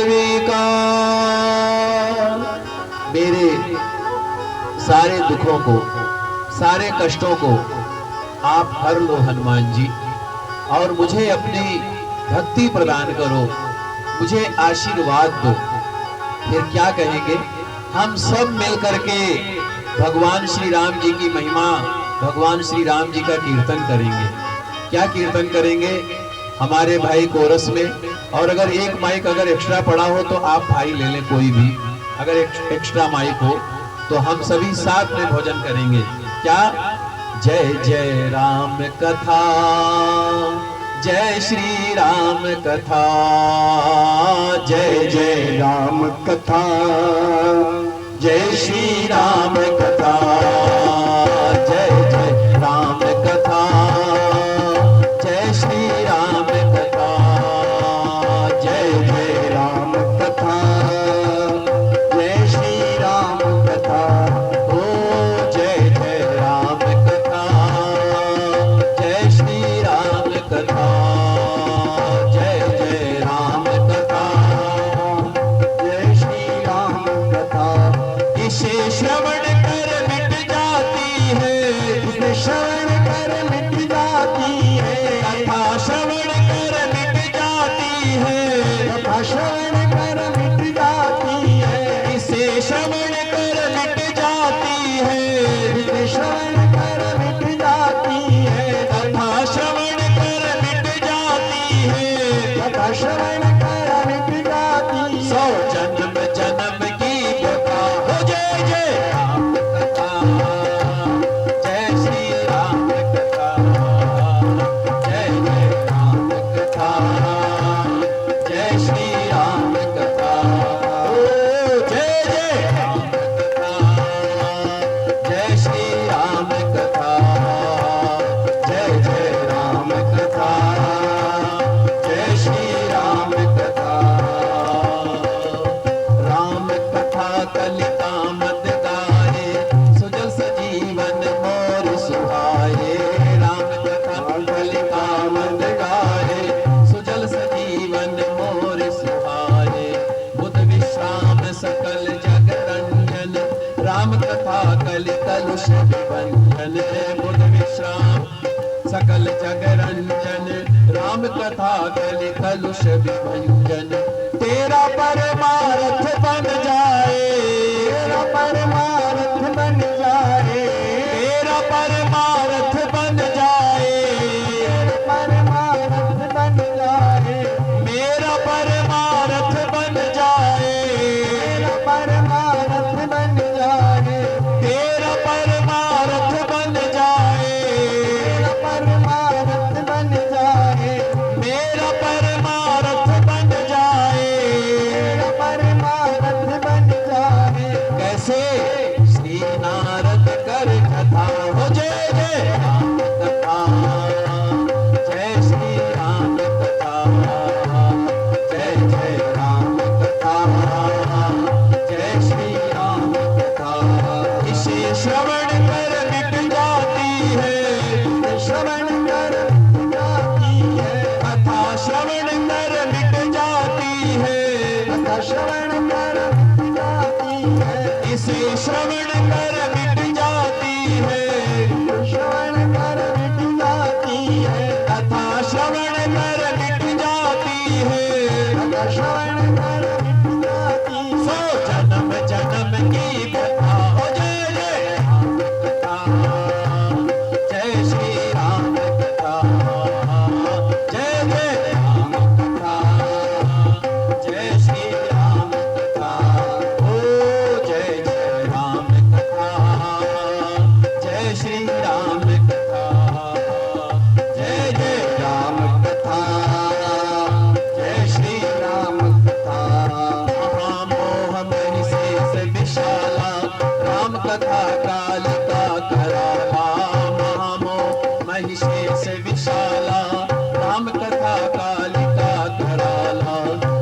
विकार। मेरे सारे दुखों को, सारे कष्टों को आप हर लो हनुमान जी, और मुझे अपनी भक्ति प्रदान करो, मुझे आशीर्वाद दो। फिर क्या कहेंगे? हम सब मिलकर के भगवान श्री राम जी की महिमा, भगवान श्री राम जी का कीर्तन करेंगे। क्या कीर्तन करेंगे? हमारे भाई कोरस में, और अगर एक माइक अगर एक्स्ट्रा पड़ा हो तो आप भाई ले लें, कोई भी अगर एक्स्ट्रा माइक हो तो हम सभी साथ में भोजन करेंगे। क्या? जय जय राम कथा, जय श्री राम कथा, जय जय राम कथा, जय श्री राम कथा, जय जय राम कथा, जय श्री राम कथा, जय जय राम कथा, जय श्री राम कथा। ओ जय जय राम कथा, जय श्री राम कथा, जय जय राम कथा, जय श्री राम कथा। इसे श्रवण कर मिट जाती है, इसे श्रवण कर मिट जाती है, कथा श्रवण कर मिट जाती है, कथा श्रवण कर मिट जाती है। इसे श्रवण कर मिट जाती है, इसे श्रवण कर मिट जाती है, कथा श्रवण कर मिट जाती है, कथा श्रवण कर मिट जाती है। सौ जन्म जन्म की कथा हो। जय जय राम कथा, जय श्री राम कथा, जय जय राम कथा, जय श्री राम कथा। ओ जय जय राम कथा, जय श्री राम कथा, जय जय राम कथा, जय श्री राम कथा। राम कथा कलिता मत गाए, सुजल सजीवन मोर सुहाए। राम कथा कलिता मत गाए, सुजल सजीवन मोर सुहाए। बुध विश्राम सकल जग रंजन, राम कथा कलि कलुष विभंजन। बुध विश्राम सकल जग रंजन, राम कथा कलि कलुष विभंजन। तेरा परमार्थ बन जाए, तेरा परमार्थ बन जाए, तेरा परमार्थ बन जाए, तेरा परमार्थ बन जाए, मेरा परमार्थ बन जाए, मेरा परमार्थ बन जाए, तेरा परमार्थ बन जाए, तेरा परमार्थ बन जाए, मेरा परमार्थ बन जाए, मेरा परमार्थ बन जाए। कथा कालिका कराला महामो महिषेश विशाला। राम कथा कालिका कराला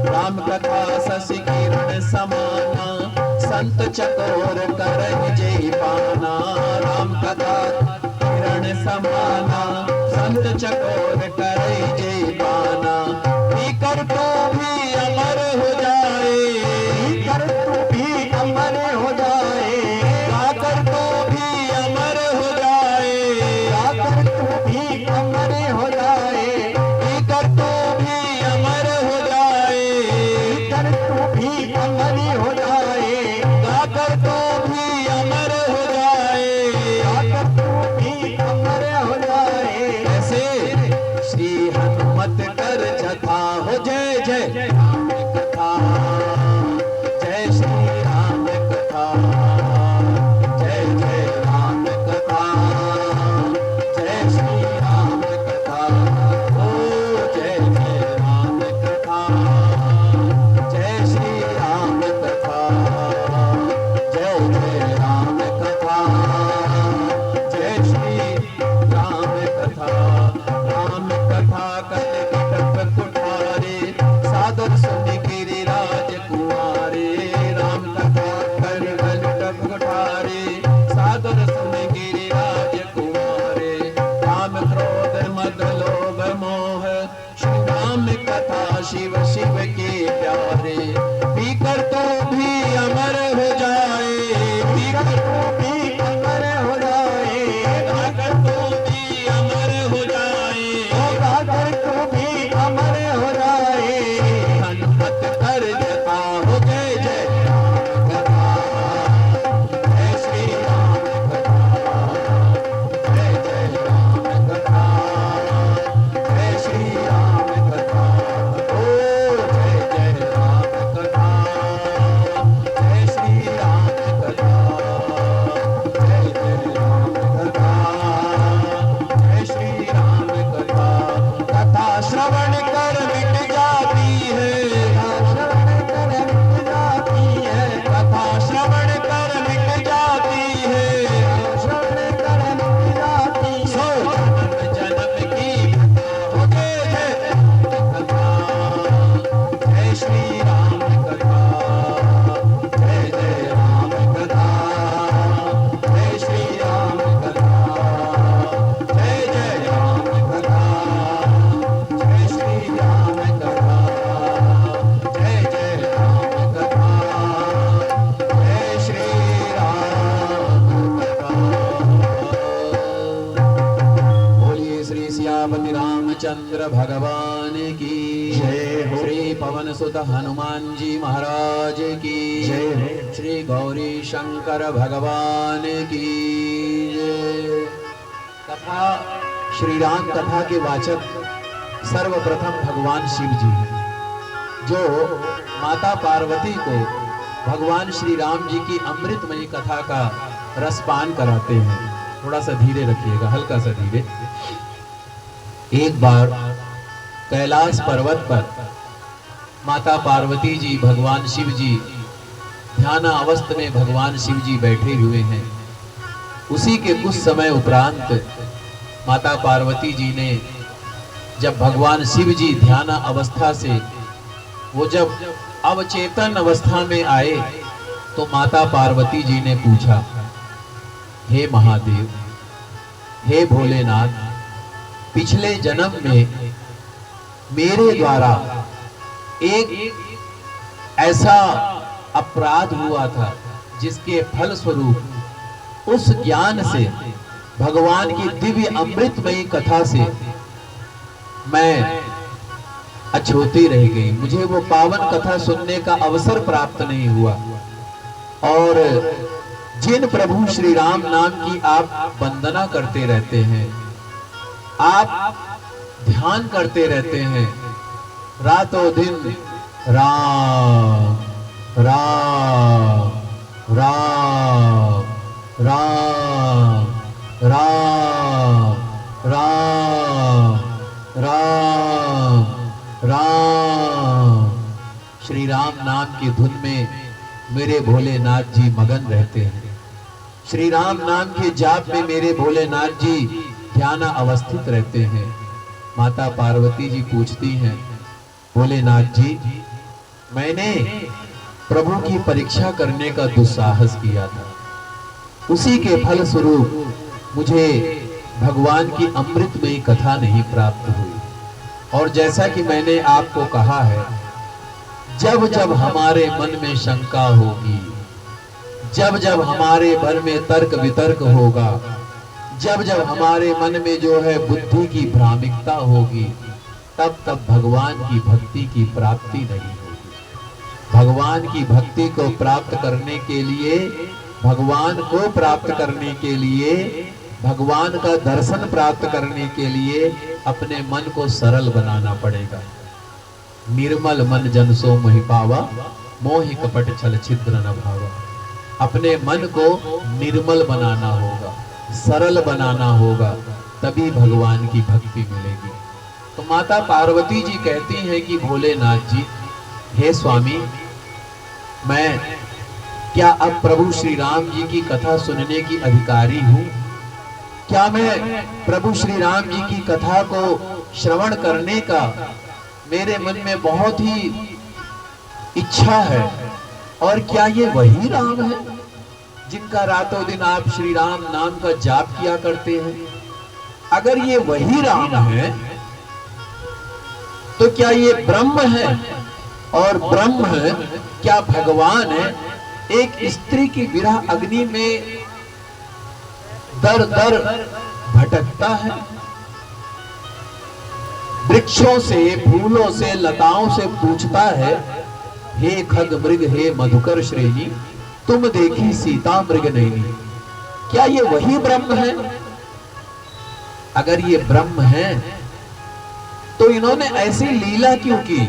राम कथा शशि किरण समाना। संत चकोर करहि जय पाना राम कथा किरण समाना। संत चकोर करहि जय पाना। कर तो भी अमर हो जाए कर तो भी अमर हो जाए। गाकर तो भी अमर हो जाए गाकर तो भी अमर हो जाए। कर तो भी अमर हो जाए कर तो भी अमर हो जाए। गाकर तो भी अमर हो जाए गाकर तो भी अमर हो जाए। ऐसे श्री हनुमत कर जथा हो जय जय राम कथा। जय श्री राम कथा जय जय राम कथा। जय श्री राम कथा ओ जय जय राम कथा। जय श्री राम कथा जय जय राम कथा। जय श्री राम कथा। राम कथा कल कटक कुठारे सादर सुन गिरिराज कुमारे। राम कथा कर कटक कुठारे सादर सुन गिरिराज कुमारे। काम क्रोध मद लोभ मोह श्री राम कथा शिव शिव के प्यारे। पीकर तो भी अमर हो जाए पीकर तो भी अमर हो जाए। गाकर तो भी अमर हो जाए गाकर तो भी अमर हो जाए। हनुमत कर जथा हो जय जय राम कथा। जय श्री राम कथा जय जय राम कथा। जय श्री राम कथा ओ जय जय राम कथा। जय श्री राम कथा जय जय राम कथा। जय श्री राम कथा। कथा श्रवण कर मिट जाती है कथा श्रवण कर मिट जाती है। श्रवण कर मिट जाती है। सो जन्म जन्म की कथा हो जय जय कथा। जय श्री राम कथा जय जय राम कथा। जय श्री राम कथा जय जय राम कथा। जय श्री राम कथा जय जय राम कथा। जय श्री राम कथा। बोलिए श्री सियापति रामचंद्र भगवान की जय हो। श्री पवन सुत हनुमान जी महाराज की जय हो। श्री गौरी शंकर भगवान की जय। कथा श्री राम कथा के वाचक सर्वप्रथम भगवान शिव जी हैं, जो माता पार्वती को भगवान श्री राम जी की अमृतमयी कथा का रसपान कराते हैं। थोड़ा सा धीरे रखिएगा, हल्का सा धीरे। एक बार कैलाश पर्वत पर माता पार्वती जी भगवान शिव जी ध्यान अवस्था में भगवान शिव जी बैठे हुए हैं। उसी के कुछ समय उपरांत माता पार्वती जी ने जब भगवान शिव जी ध्यान अवस्था से वो जब अवचेतन अवस्था में आए तो माता पार्वती जी ने पूछा, हे महादेव, हे भोलेनाथ, पिछले जन्म में मेरे द्वारा एक ऐसा अपराध हुआ था जिसके फल स्वरूप उस ज्ञान से भगवान की दिव्य अमृतमयी कथा से मैं अछूती रह गई। मुझे वो पावन कथा सुनने का अवसर प्राप्त नहीं हुआ। और जिन प्रभु श्री राम नाम की आप वंदना करते रहते हैं, आप ध्यान करते रहते हैं, रातों दिन राम राम राम राम राम राम राम राम श्री राम नाम की धुन में मेरे भोलेनाथ जी मगन रहते हैं। श्री राम नाम के जाप में मेरे भोलेनाथ जी ध्यान अवस्थित रहते हैं। माता पार्वती जी पूछती हैं, भोलेनाथ जी, मैंने प्रभु की परीक्षा करने का दुस्साहस किया था, उसी के फल स्वरूप मुझे भगवान की अमृतमयी कथा नहीं प्राप्त हुई। और जैसा कि मैंने आपको कहा है, जब जब हमारे मन में शंका होगी, जब जब हमारे मन में तर्क वितर्क होगा, जब जब हमारे मन में जो है बुद्धि की भ्रामिकता होगी, तब तब भगवान की भक्ति की प्राप्ति नहीं होगी। भगवान की भक्ति को प्राप्त करने के लिए, भगवान को प्राप्त करने के लिए, भगवान का दर्शन प्राप्त करने के लिए अपने मन को सरल बनाना पड़ेगा। निर्मल मन जन सो मोहि पावा, मोहि कपट छल छिद्र न भावा। अपने मन को निर्मल बनाना होगा, सरल बनाना होगा, तभी भगवान की भक्ति मिलेगी। तो माता पार्वती जी कहती हैं कि भोलेनाथ जी, हे स्वामी, मैं क्या अब प्रभु श्री राम जी की कथा सुनने की अधिकारी हूँ? क्या मैं प्रभु श्री राम जी की कथा को श्रवण करने का मेरे मन में बहुत ही इच्छा है? और क्या ये वही राम है जिनका रातों दिन आप श्री राम नाम का जाप किया करते हैं? अगर ये वही राम है तो क्या ये ब्रह्म है? और ब्रह्म है क्या भगवान है? एक स्त्री की विरह अग्नि में दर दर भटकता है, वृक्षों से, फूलों से, लताओं से पूछता है, हे खग मृग, हे मधुकर श्रेणी, तुम देखी सीता मृग नैनी। क्या ये वही ब्रह्म है? अगर ये ब्रह्म है तो इन्होंने ऐसी लीला क्यों की?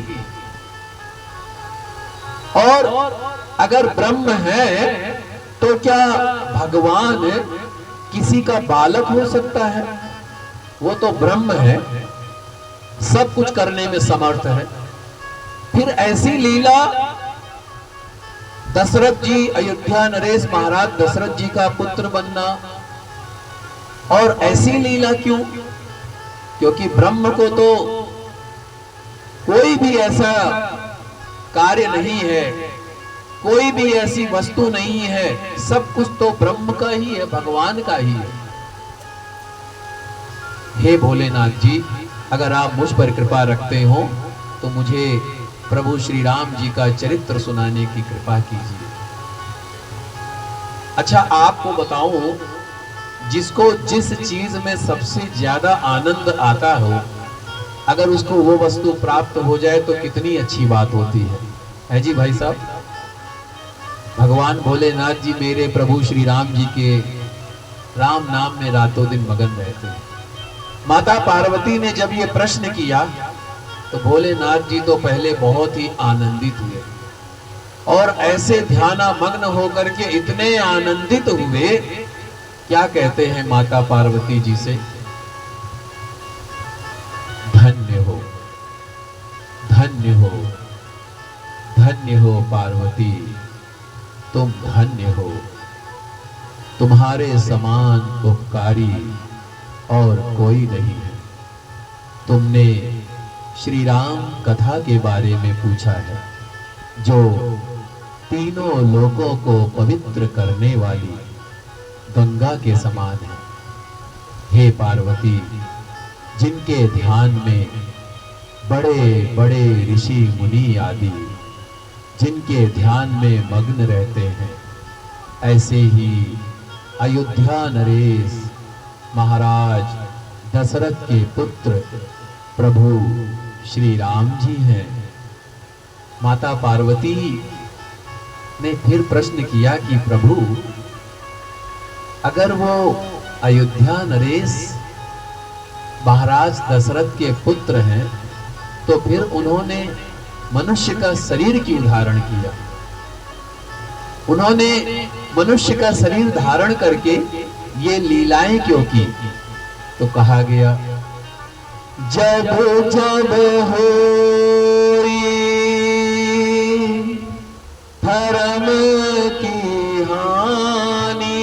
और अगर ब्रह्म है तो क्या भगवान किसी का बालक हो सकता है? वो तो ब्रह्म है, सब कुछ करने में समर्थ है। फिर ऐसी लीला दशरथ जी, अयोध्या नरेश महाराज दशरथ जी का पुत्र बनना, और ऐसी लीला क्यों? क्योंकि ब्रह्म को तो कोई भी ऐसा कार्य नहीं है, कोई भी ऐसी वस्तु नहीं है, सब कुछ तो ब्रह्म का ही है, भगवान का ही है। हे भोलेनाथ जी, अगर आप मुझ पर कृपा रखते हो तो मुझे प्रभु श्री राम जी का चरित्र सुनाने की कृपा कीजिए। अच्छा, आपको बताऊं, जिसको जिस चीज में सबसे ज्यादा आनंद आता हो, अगर उसको वो वस्तु प्राप्त हो जाए तो कितनी अच्छी बात होती है जी भाई साहब? भगवान भोलेनाथ जी मेरे प्रभु श्री राम जी के राम नाम में रातों दिन मगन रहते हैं। माता पार्वती ने जब ये प्रश्न किया तो भोलेनाथ जी तो पहले बहुत ही आनंदित हुए, और ऐसे ध्यानामग्न होकर के इतने आनंदित हुए, क्या कहते हैं माता पार्वती जी से? धन्य हो, धन्य हो, धन्य हो पार्वती, तुम धन्य हो, तुम्हारे समान उपकारी और कोई नहीं है। तुमने श्री राम कथा के बारे में पूछा है, जो तीनों लोकों को पवित्र करने वाली गंगा के समान है। हे पार्वती, जिनके ध्यान में बड़े बड़े ऋषि मुनि आदि जिनके ध्यान में मग्न रहते हैं, ऐसे ही अयोध्या नरेश महाराज दशरथ के पुत्र प्रभु श्री राम जी हैं। माता पार्वती ने फिर प्रश्न किया कि प्रभु, अगर वो अयोध्या नरेश महाराज दशरथ के पुत्र हैं, तो फिर उन्होंने मनुष्य का शरीर क्यों धारण किया? उन्होंने मनुष्य का शरीर धारण करके ये लीलाएं क्यों की? तो कहा गया, जब जब होई धर्म की हानि,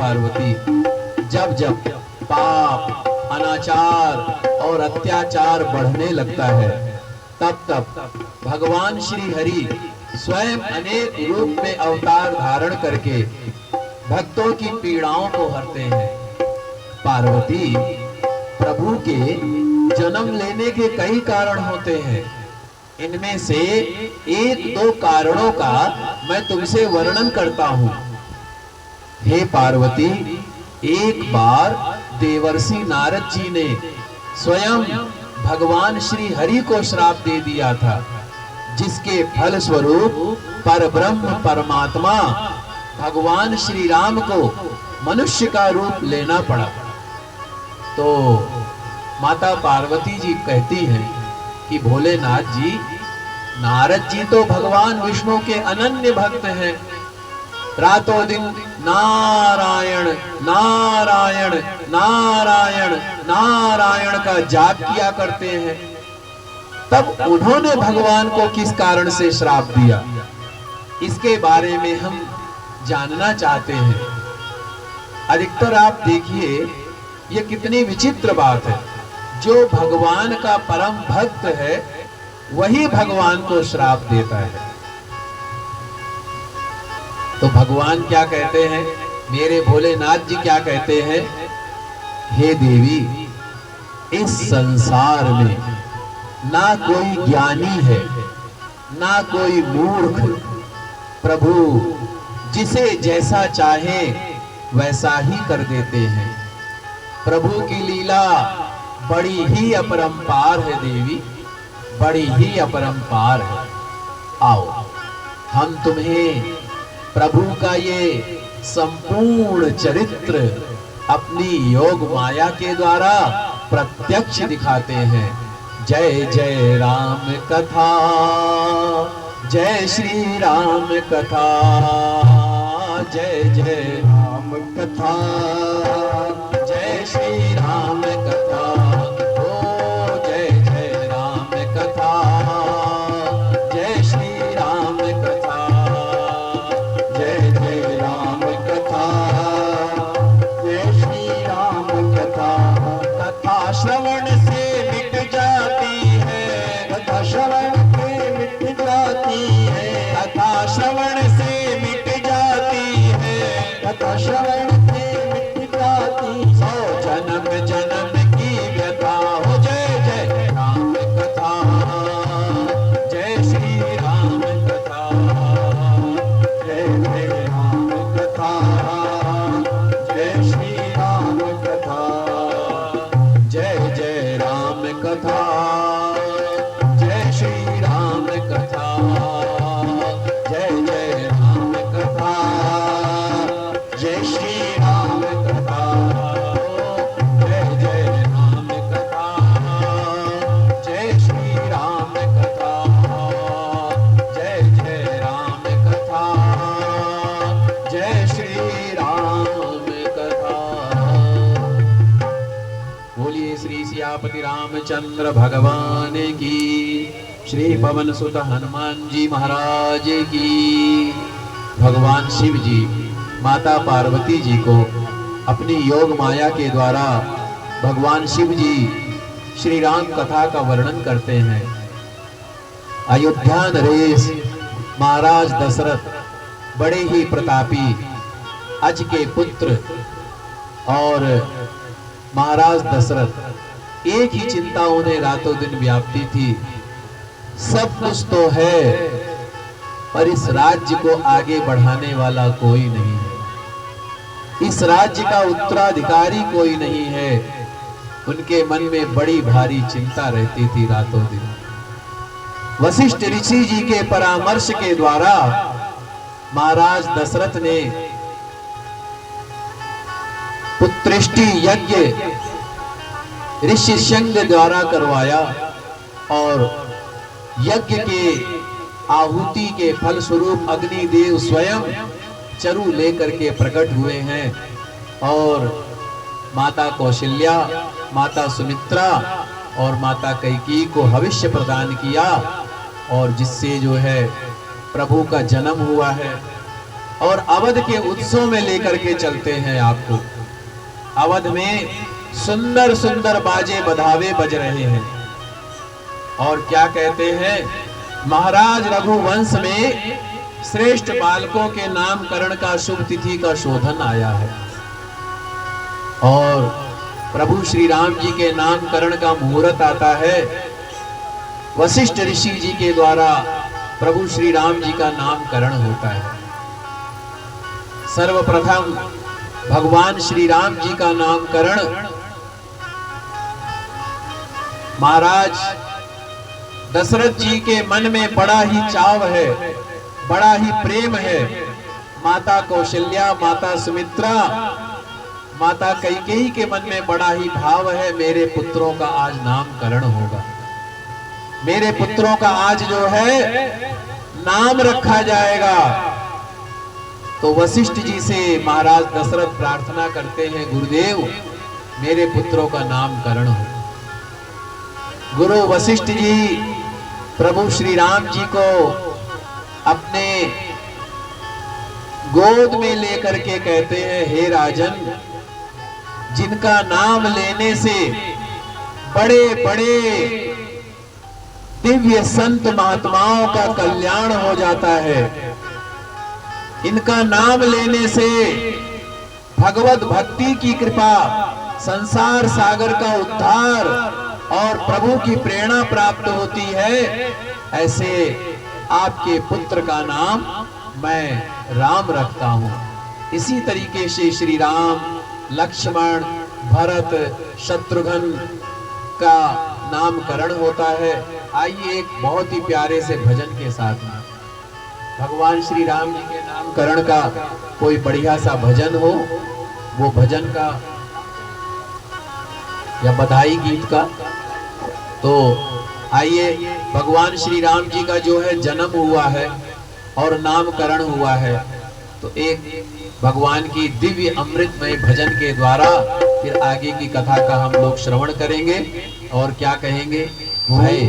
पार्वती, जब जब पाप, अनाचार और अत्याचार बढ़ने लगता है, तब तब भगवान श्री हरि स्वयं अनेक रूप में अवतार धारण करके भक्तों की पीड़ाओं को हरते हैं। पार्वती, प्रभु के जन्म लेने के कई कारण होते हैं। इनमें से एक दो कारणों का मैं तुमसे वर्णन करता हूं। हे पार्वती, एक बार देवर्षि नारद जी ने स्वयं भगवान श्री हरि को श्राप दे दिया था, जिसके फल स्वरूप परब्रह्म परमात्मा भगवान श्री राम को मनुष्य का रूप लेना पड़ा। तो माता पार्वती जी कहती हैं कि भोलेनाथ जी, नारद जी तो भगवान विष्णु के अनन्य भक्त हैं, रातों दिन नारायण नारायण नारायण नारायण का जाप किया करते हैं। तब उन्होंने भगवान को किस कारण से श्राप दिया, इसके बारे में हम जानना चाहते हैं। अधिकतर आप देखिए, ये कितनी विचित्र बात है, जो भगवान का परम भक्त है वही भगवान को श्राप देता है। तो भगवान क्या कहते हैं, मेरे भोलेनाथ जी क्या कहते हैं, हे देवी, इस संसार में ना कोई ज्ञानी है ना कोई मूर्ख। प्रभु जिसे जैसा चाहे वैसा ही कर देते हैं। प्रभु की लीला बड़ी ही अपरंपार है देवी, बड़ी ही अपरंपार है। आओ, हम तुम्हें प्रभु का ये संपूर्ण चरित्र अपनी योग माया के द्वारा प्रत्यक्ष दिखाते हैं। जय जय राम कथा, जय श्री राम कथा, जय जय राम कथा, जय श्री राम कथा, ओ जय जय राम कथा, जय श्री राम कथा, जय जय राम कथा, जय श्री राम कथा। कथा श्रवण से मिट जाती है, कथा श्रवण से मिट जाती है, कथा श्रवण से मिट जाती है, कथा श्रवण से मिट जाती। सौ जन्म जन्म की व्यथा हो। जय जय राम कथा, जय श्री राम कथा, जय जय राम कथा, जय श्री राम कथा, जय जय राम कथा, जय श्री राम कथा, जय जय राम कथा, जय श्री राम कथा, जय जय राम कथा, जय श्री राम कथा, जय जय राम कथा, जय श्री राम कथा। बोलिए श्री सियापति रामचंद्र भगवान की, श्री पवन सुत हनुमान जी महाराज की। भगवान शिव जी माता पार्वती जी को अपनी योग माया के द्वारा भगवान शिव जी श्री राम कथा का वर्णन करते हैं। अयोध्या नरेश महाराज दशरथ बड़े ही प्रतापी अज के पुत्र, और महाराज दशरथ एक ही चिंता उन्हें रातों दिन व्यापती थी, सब कुछ तो है पर इस राज्य को आगे बढ़ाने वाला कोई नहीं है, इस राज्य का उत्तराधिकारी कोई नहीं है। उनके मन में बड़ी भारी चिंता रहती थी रातों दिन। वशिष्ठ ऋषि जी के परामर्श के द्वारा महाराज दशरथ ने पुत्रेष्टि यज्ञ ऋषि संग द्वारा करवाया, और यज्ञ के आहुति के फल स्वरूप अग्निदेव स्वयं चरु लेकर के प्रकट हुए हैं, और माता कौशल्या, माता सुमित्रा और माता कैकेयी को हविष्य प्रदान किया, और जिससे जो है प्रभु का जन्म हुआ है। और अवध के उत्सव में लेकर के चलते हैं आपको। अवध में सुंदर सुंदर बाजे बधावे बज रहे हैं। और क्या कहते हैं, महाराज रघुवंश में श्रेष्ठ बालकों के नामकरण का शुभ तिथि का शोधन आया है और प्रभु श्री राम जी के नामकरण का मुहूर्त आता है। वशिष्ठ ऋषि जी के द्वारा प्रभु श्री राम जी का नामकरण होता है। सर्वप्रथम भगवान श्री राम जी का नामकरण महाराज दशरथ जी के मन में बड़ा ही चाव है, बड़ा ही प्रेम है। माता कौशल्या, माता सुमित्रा, माता कैकेयी के मन में बड़ा ही भाव है, मेरे पुत्रों का आज नामकरण होगा, मेरे पुत्रों का आज जो है नाम रखा जाएगा। तो वशिष्ठ जी से महाराज दशरथ प्रार्थना करते हैं, गुरुदेव मेरे पुत्रों का नामकरण हो। गुरु वशिष्ठ जी प्रभु श्री राम जी को अपने गोद में लेकर के कहते हैं, हे राजन, जिनका नाम लेने से बड़े बड़े दिव्य संत महात्माओं का कल्याण हो जाता है, इनका नाम लेने से भगवत भक्ति की कृपा, संसार सागर का उद्धार और प्रभु की प्रेरणा प्राप्त होती है, ऐसे आपके पुत्र का नाम मैं राम रखता हूं। इसी तरीके से श्री राम, लक्ष्मण, भरत, शत्रुघ्न का नामकरण होता है। आइए एक बहुत ही प्यारे से भजन के साथ में भगवान श्री राम जी के नामकरण का कोई बढ़िया सा भजन हो, वो भजन का या बधाई गीत का। तो आइए, भगवान श्री राम जी का जो है जन्म हुआ है और नामकरण हुआ है, तो एक भगवान की दिव्य अमृतमय भजन के द्वारा फिर आगे की कथा का हम लोग श्रवण करेंगे और क्या कहेंगे। भाई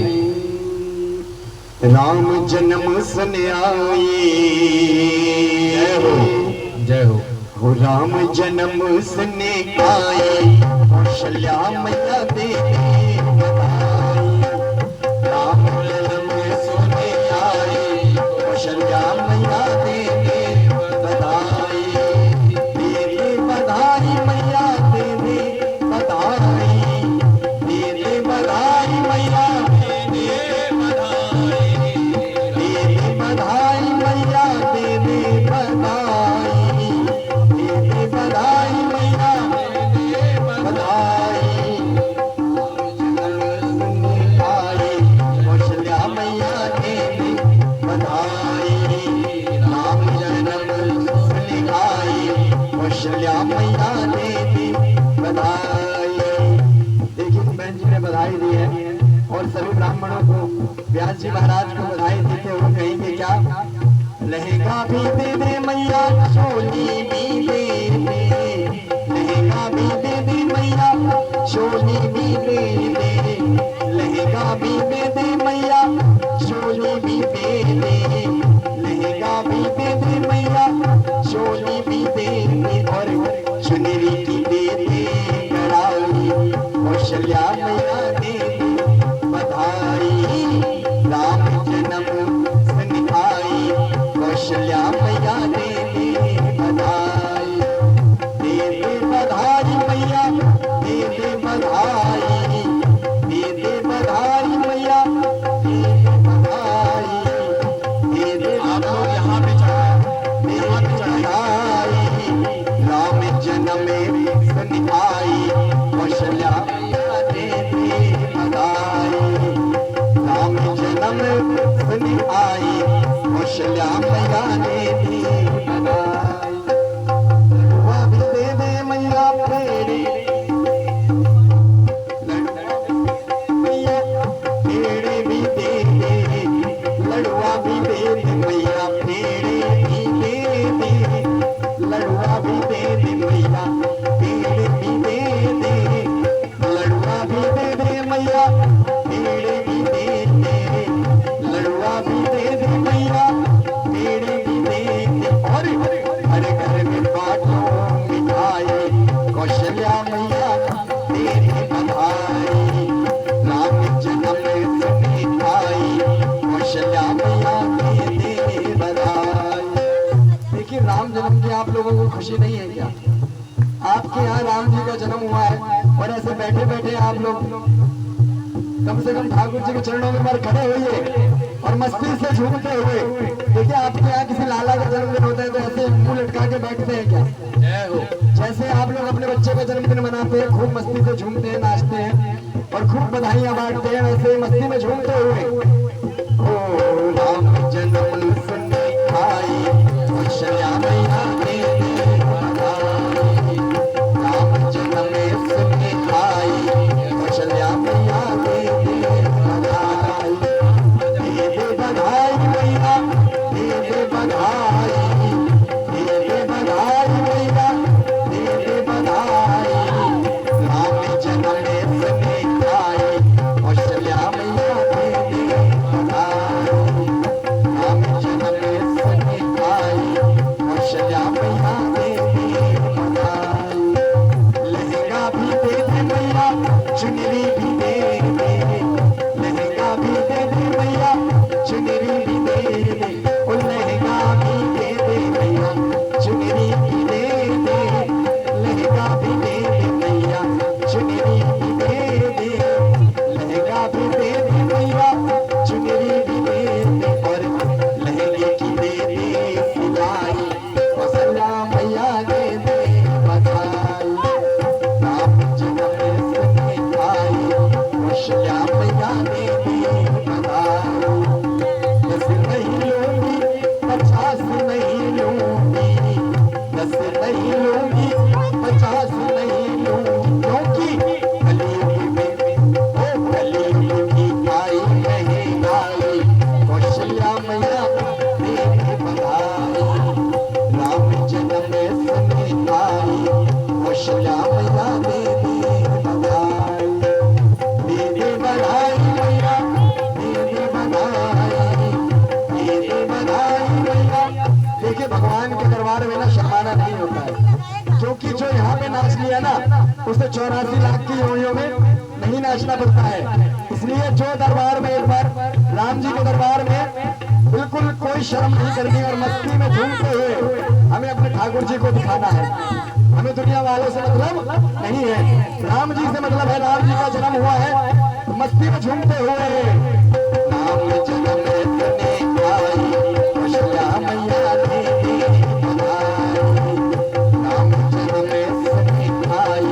राम जन्म सन आए, जय हो, जय हो। हो राम जन्म सन आए, कौशल्या मैया दे बधाई। राम जन्म सन आए, कौशल्या मैया दे बधाई। दे दे बधाई मैया, दे दे बधाई, दे दे बधाई मैया, दे दे बधाई, दे दे बधाई मैया, दे दे बधाई, दे दे बधाई मैया, दे दे बधाई। आए कौशल्या मैया दे दे बधाई। राम जन्म सुन आए, कौशल्या मैया दे दे बधाई। देखिए बहन जी ने बधाई दी है और सभी ब्राह्मणों को, व्यास जी महाराज को बधाई देते हुए कहेंगे क्या, लहंगा भी दे दे मैया, चोली भी दे दे, लहंगा भी दे दे मैया, चोली भी दे दे, लहंगा भी दे दे मैया, चोली भी दे दे, लहंगा भी दे दे मैया, चोली भी दे दे, और चुनरी की दे दे कड़ाई। कौशल्या मैया दे दे बधाई। राम जन्म सन आए, कौशल्या मैया दे दे बधाई। दे दे बधाई मैया, दे दे बधाई, दे दे बधाई मैया, दे दे बधाई, दे दे आप लोग यहाँ पे चढ़ाए, यहाँ पे बधाई। राम जन्म सन आए, कौशल्या मैया दे दे बधाई। राम जन्म सन आए, कौशल्या मैया दे दे बधाई। लड़ुआ भी दे दे मैया पेड़े, मैया पेड़े भी दे दे, लड़ुआ भी दे दे मैया, पेड़े भी दे दे, लड़ुआ भी दे दे मैया, पेड़े भी दे दे, लड़ुआ भी दे दे मैया, पेड़े भी दे दे, लड़ुआ भी दे दे मैया, पेड़े भी दे दे। खुशी नहीं है क्या? आपके यहाँ राम जी का जन्म हुआ है और ऐसे बैठे बैठे आप लोग कम से कम ठाकुर जी के चरणों में बार खड़े हुए और मस्ती से झूमते हुए। देखिए आपके यहाँ किसी लाला का जन्मदिन होता है तो ऐसे मुंह लटका के बैठते हैं क्या? जय हो। जैसे आप लोग अपने बच्चे का जन्मदिन मनाते हैं, खूब मस्ती से झूमते हैं, नाचते हैं और खूब बधाइयां बांटते हैं, वैसे मस्ती में झूमते हुए ओ राम जन्म सुने आई कौशल्या मैया के बधाई, राम जन्म सुने आई कौशल्या मैया के बधाई, दे दे बधाई मैया, दे दे बधाई, दे दे बधाई मैया, दे दे बधाई, राम जन्म सुने आई कौशल्या मैया के बधाई, राम जन्म सुने आई कौशल्या मैया के बधाई, लहंगा भी दे दे मैया, चुनरी भी दे दे, लहंगा भी दे दे मैया, चुनरी भी दे दे, ओ लहंगा भी दे दे मैया, चुनरी भी दे दे, लहंगा भी दे दे मैया, चुनरी भी दे दे, लहंगा भी दे दे मैया, चुनरी भी दे दे, और लहंगे की दे दे सिलाई, कौशल्या मैया दे दे बधाई, राम जन्म सुने आई कौशल्या मैया दे दे बधाई, 10 नहीं लूंगी 50 नहीं लूंगी, 10 नहीं लूंगी 50 नहीं लूंगी, क्योंकि कलयुग में ओ कलयुग की आई महंगाई, कौशल्या मैया दे दे बधाई, राम जन्म सुने आई कौशल्या मैया दे दे बधाई, दे दे बधाई मैया, दे दे बधाई, दे दे बधाई मैया। देखिए भगवान के दरबार में ना शर्माना नहीं होता है, क्योंकि जो यहाँ पे नाच लिया ना उसे 84 लाख की योनियों में नहीं नाचना पड़ता है। इसलिए जो दरबार में एक बार राम जी के दरबार में बिल्कुल कोई शर्म नहीं करनी और मस्ती में झूमते हुए हमें अपने ठाकुर जी को दिखाना है। हमें दुनिया वालों से मतलब नहीं है, राम जी से मतलब है। राम जी का जन्म हुआ है, मस्ती में झूमते हुए राम जन्म सुने आई कौशल्या मैया दे दे बधाई, राम जन्म सुने आई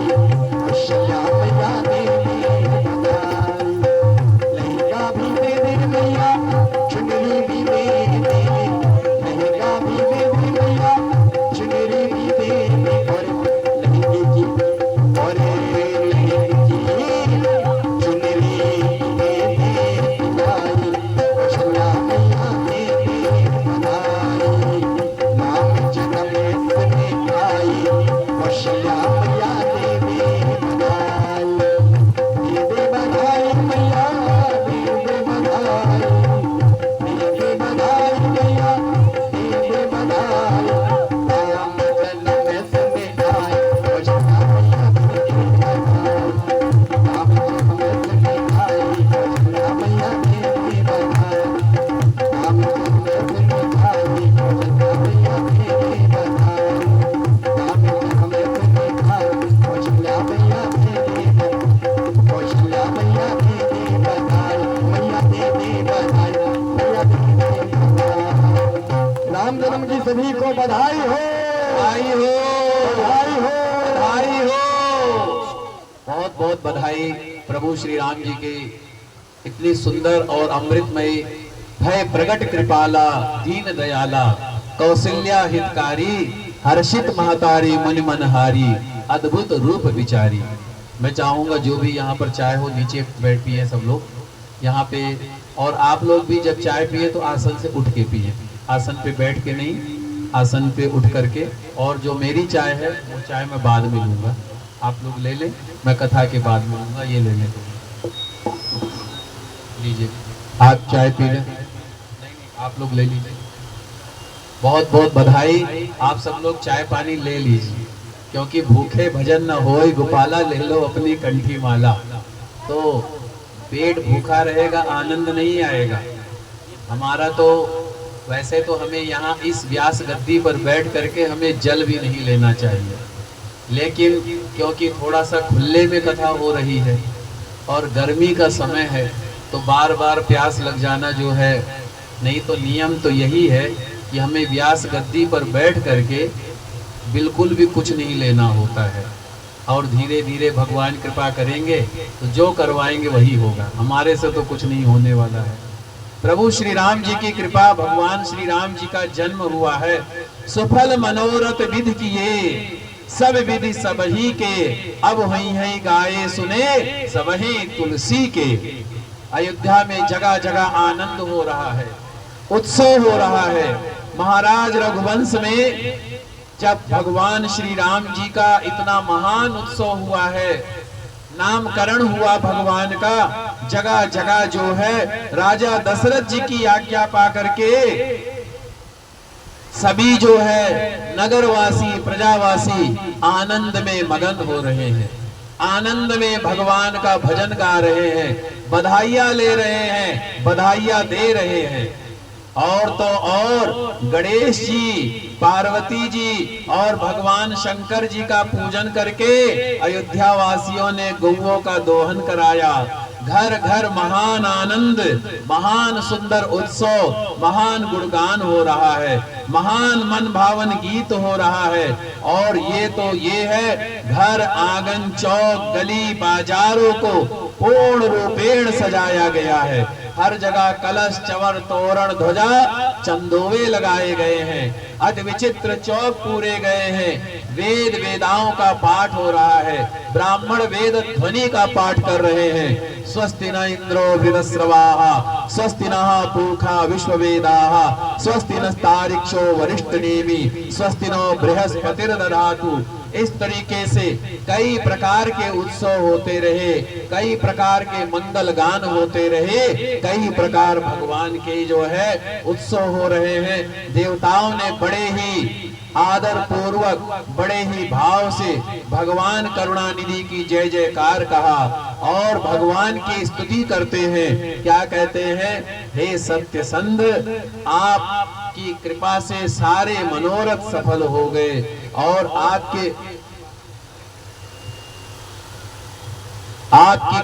कौशल्या मैया दे दे बधाई, लहंगा भी दे दे मैया, चुनरी भी दे दे, लहंगा भी दे दे मैया, चुनरी भी दे दे, और लहंगे की और लहंगे की चुनरी दे दे बधाई, कौशल्या मैया दे दे बधाई, राम जन्म सुने आई कौशल्या मैया दे दे बधाई, दे दे बधाई मैया, दे दे बधाई, दे दे बधाई मैया, दे दे बधाई, राम जन्म सुने आई कौशल्या मैया दे दे बधाई, राम जन्म सुने आई कौशल्या मैया दे दे बधाई, राम जन्म सुने आई कौशल्या मैया दे दे बधाई, राम जन्म सुने आई कौशल्या मैया दे दे बधाई, कौशल्या मैया दे दे बधाई, मैया दे दे बधाई, मैया दे दे बधाई। राम जन्म की सभी को बधाई हो, बधाई हो, बधाई हो, बधाई हो। बहुत बहुत बधाई प्रभु श्री राम जी के इतनी सुंदर और अमृतमय भय प्रगट कृपाला दीन दयाला कौशल्या हितकारी हर्षित महतारी मुनि मनहारी अद्भुत रूप विचारी। मैं चाहूंगा जो भी यहाँ पर चाय हो नीचे बैठ पिए सब लोग यहाँ पे, और आप लोग भी जब चाय पिए तो आसन से उठ के पिए, आसन पे बैठ के नहीं, आसन पे उठ करके। और जो मेरी चाय है वो चाय मैं बाद में लूंगा, आप लोग ले लें, मैं कथा के बाद में लूंगा, ये ले लें, लीजिए आप चाय पी लें, आप लोग ले लीजिए। बहुत बहुत बधाई, आप सब लोग चाय पानी ले लीजिए, क्योंकि भूखे भजन न होए गोपाला, ले लो अपनी कंठी माला। तो पेट भूखा रहेगा, आनंद नहीं आएगा। हमारा तो वैसे तो हमें यहाँ इस व्यास गद्दी पर बैठ करके हमें जल भी नहीं लेना चाहिए, लेकिन क्योंकि थोड़ा सा खुले में कथा हो रही है और गर्मी का समय है तो बार बार प्यास लग जाना जो है, नहीं तो नियम तो यही है कि हमें व्यास गद्दी पर बैठ करके बिल्कुल भी कुछ नहीं लेना होता है और धीरे धीरे भगवान कृपा करेंगे तो जो करवाएंगे वही होगा, हमारे से तो कुछ नहीं होने वाला है। प्रभु श्री राम जी की कृपा, भगवान श्री राम जी का जन्म हुआ है, सुफल मनोरथ विधि किए सब विधि सबही के, अब हुई है गाये सुने सबही तुलसी के। अयोध्या में जगह जगह आनंद हो रहा है, उत्सव हो रहा है। महाराज रघुवंश में जब भगवान श्री राम जी का इतना महान उत्सव हुआ है, नामकरण हुआ भगवान का, जगह जगह जो है राजा दशरथ जी की आज्ञा पा करके सभी जो है नगरवासी प्रजावासी आनंद में मगन हो रहे हैं, आनंद में भगवान का भजन गा रहे हैं, बधाइयां ले रहे हैं, बधाइयां दे रहे हैं। और तो और गणेश जी, पार्वती जी और भगवान शंकर जी का पूजन करके अयोध्या वासियों ने गौओं का दोहन कराया। घर घर महान आनंद, महान सुंदर उत्सव, महान गुणगान हो रहा है, महान मन भावन गीत हो रहा है। और ये है घर आंगन चौक गली बाजारों को पूर्ण रूपेण सजाया गया है। हर जगह कलश चवर तोरण ध्वजा चंदोवे लगाए गए हैं, अति विचित्र चौक पूरे गए हैं, वेद वेदाओं का पाठ हो रहा है, ब्राह्मण वेद ध्वनि का पाठ कर रहे हैं। स्वस्ति न इंद्रो वृदस्रवाः स्वस्ति नः पूषा विश्ववेदाः स्वस्ति नस्तारिक्षो वरिष्ठनेमि स्वस्ति नो बृहस्पतिर्दधातु। इस तरीके से कई प्रकार के उत्सव होते रहे, कई प्रकार के मंगल गान होते रहे, कई प्रकार भगवान के जो है उत्सव हो रहे हैं। देवताओं ने बड़े ही आदर पूर्वक, बड़े ही भाव से भगवान करुणानिधि की जय जयकार कहा और भगवान की स्तुति करते हैं। क्या कहते हैं? हे सत्य संध, आपकी कृपा से सारे मनोरथ सफल हो गए और आपकी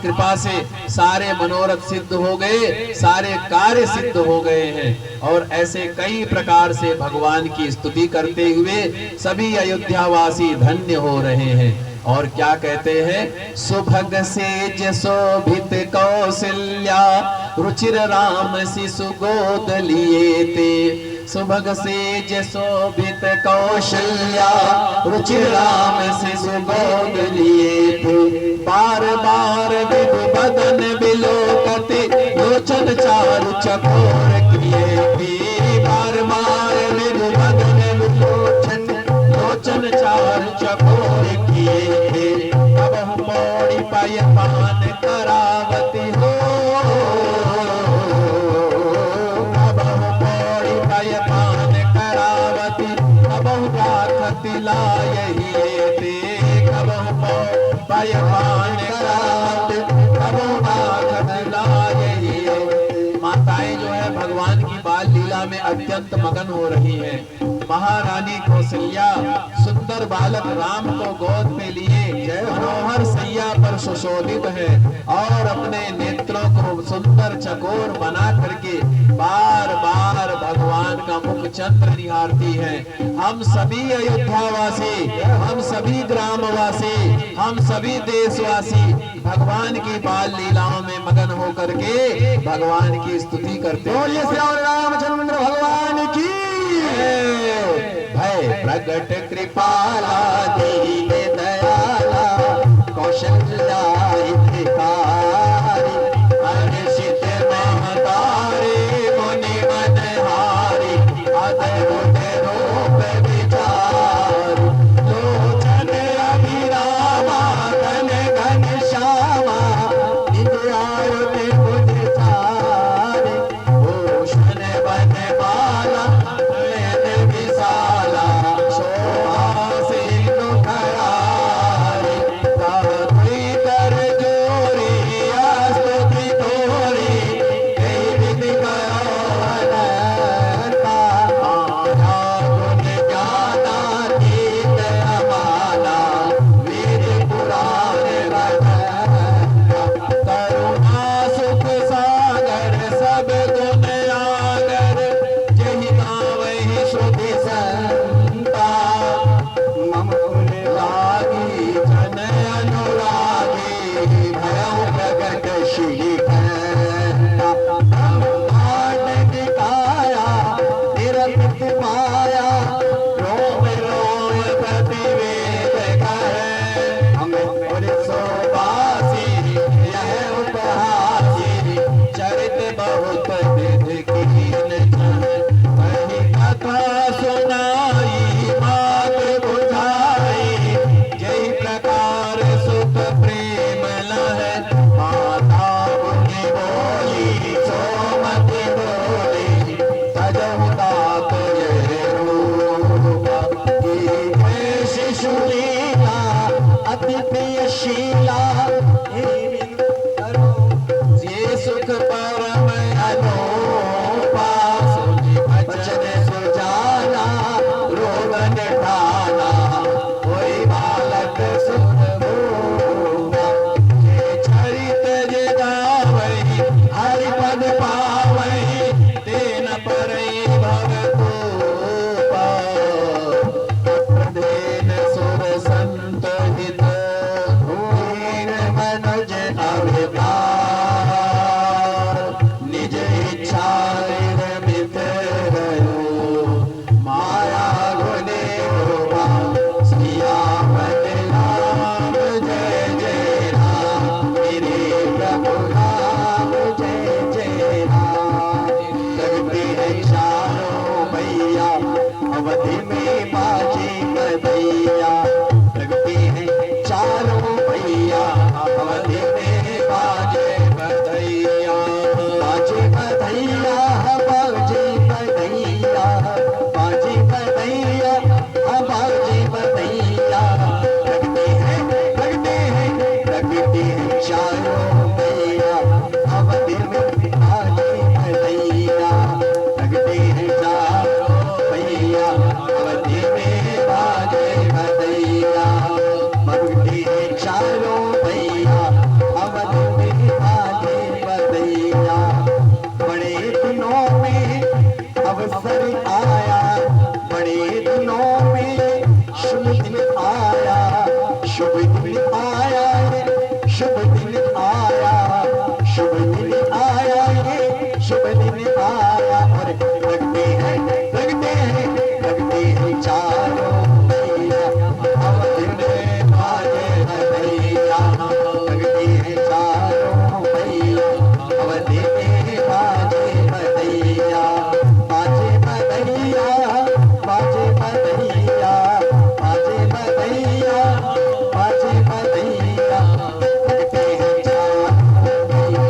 कृपा से सारे मनोरथ सिद्ध हो गए, सारे कार्य सिद्ध हो गए हैं। और ऐसे कई प्रकार से भगवान की स्तुति करते हुए सभी अयोध्यावासी धन्य हो रहे हैं। और क्या कहते हैं? सुभग सेज शोभित कौशल्या रुचिर राम शिशु गोद लिए ते। सुभग सेज शोभित कौशल्या रुचिर राम शिशु गोद लिए थे। बार बार विधु बदन बिलोकते लोचन चारु चकोर किए थे। बार बार विधु बदन लोचन चारु चकोर किए थे। अब हम मोड़ी पाय पान करावती हो, अब हम मोड़ी पाय पान करावती, अब हम राखती लायही थे। अब हम पाय पान करावती, अब हम राखती लायही। माताएं जो है भगवान की बाल लीला में अत्यंत मगन हो रही हैं। महारानी कौशल्या सुंदर बालक राम को गोद में लिए मनोहर सैया पर सुशोभित है और अपने नेत्रों को सुंदर चकोर बना करके बार बार भगवान का मुख चंद्र निहारती है। हम सभी अयोध्यावासी, हम सभी ग्रामवासी, हम सभी देशवासी भगवान की बाल लीलाओं में मगन होकर के भगवान की स्तुति करते हैं। श्री रामचंद्र भगवान की भय प्रगट कृपाला दीन दयाला कौशल्या हितकारी अनिशित महतारे मुनि मनहारी अद्भुत रूप विचार लोचन अभिरामा घन घन श्यामा निज आयुध बुध चारे भूषण बन बाला विशाला शोभा से खरा सुख परम अनूपा, सुनि बचन सुजाना रोग निठाना, कोई बालक सुन भूला। जे चरित जे गावहि हरि पद पावहि, तेन परई भवतोपा। देन सुर संत हित, धूर मनुज अवतार, निज इच्छा निर्मित रहो, माया गुने गोपा। सियावत राम जय जय राम, मेरे प्रभु राम जय जय राम। लगती है चारों भैया अवधि में बाजी बधैया, लगती है चारों भैया अवधि में बाजे बधैया। बाजे बधैया बाजे बधैया, बाजे बधैया बाजे बधैया। लगती है चारों भैया अवधि में बाजे बधैया, लगती है चारों भैया अवधि में बाजे बधैया। लगती है चारों भैया अवधि में बाजे बधैया। बड़े दिनों में अवसर आया, बड़े दिनों में शुभ दिन आया, शुभ दिन आया है, शुभ दिन आया, शुभ दिन आया है, शुभ दिन आया। और लगते हैं चारों भैया अवधि में बाजे बधैया, लगती है चारों भैया अवधि में बाजे बधैया। बाजे बधैया बाजे बधैया, बाजे बधैया बाजे बधैया। लगते हैं चारों भैया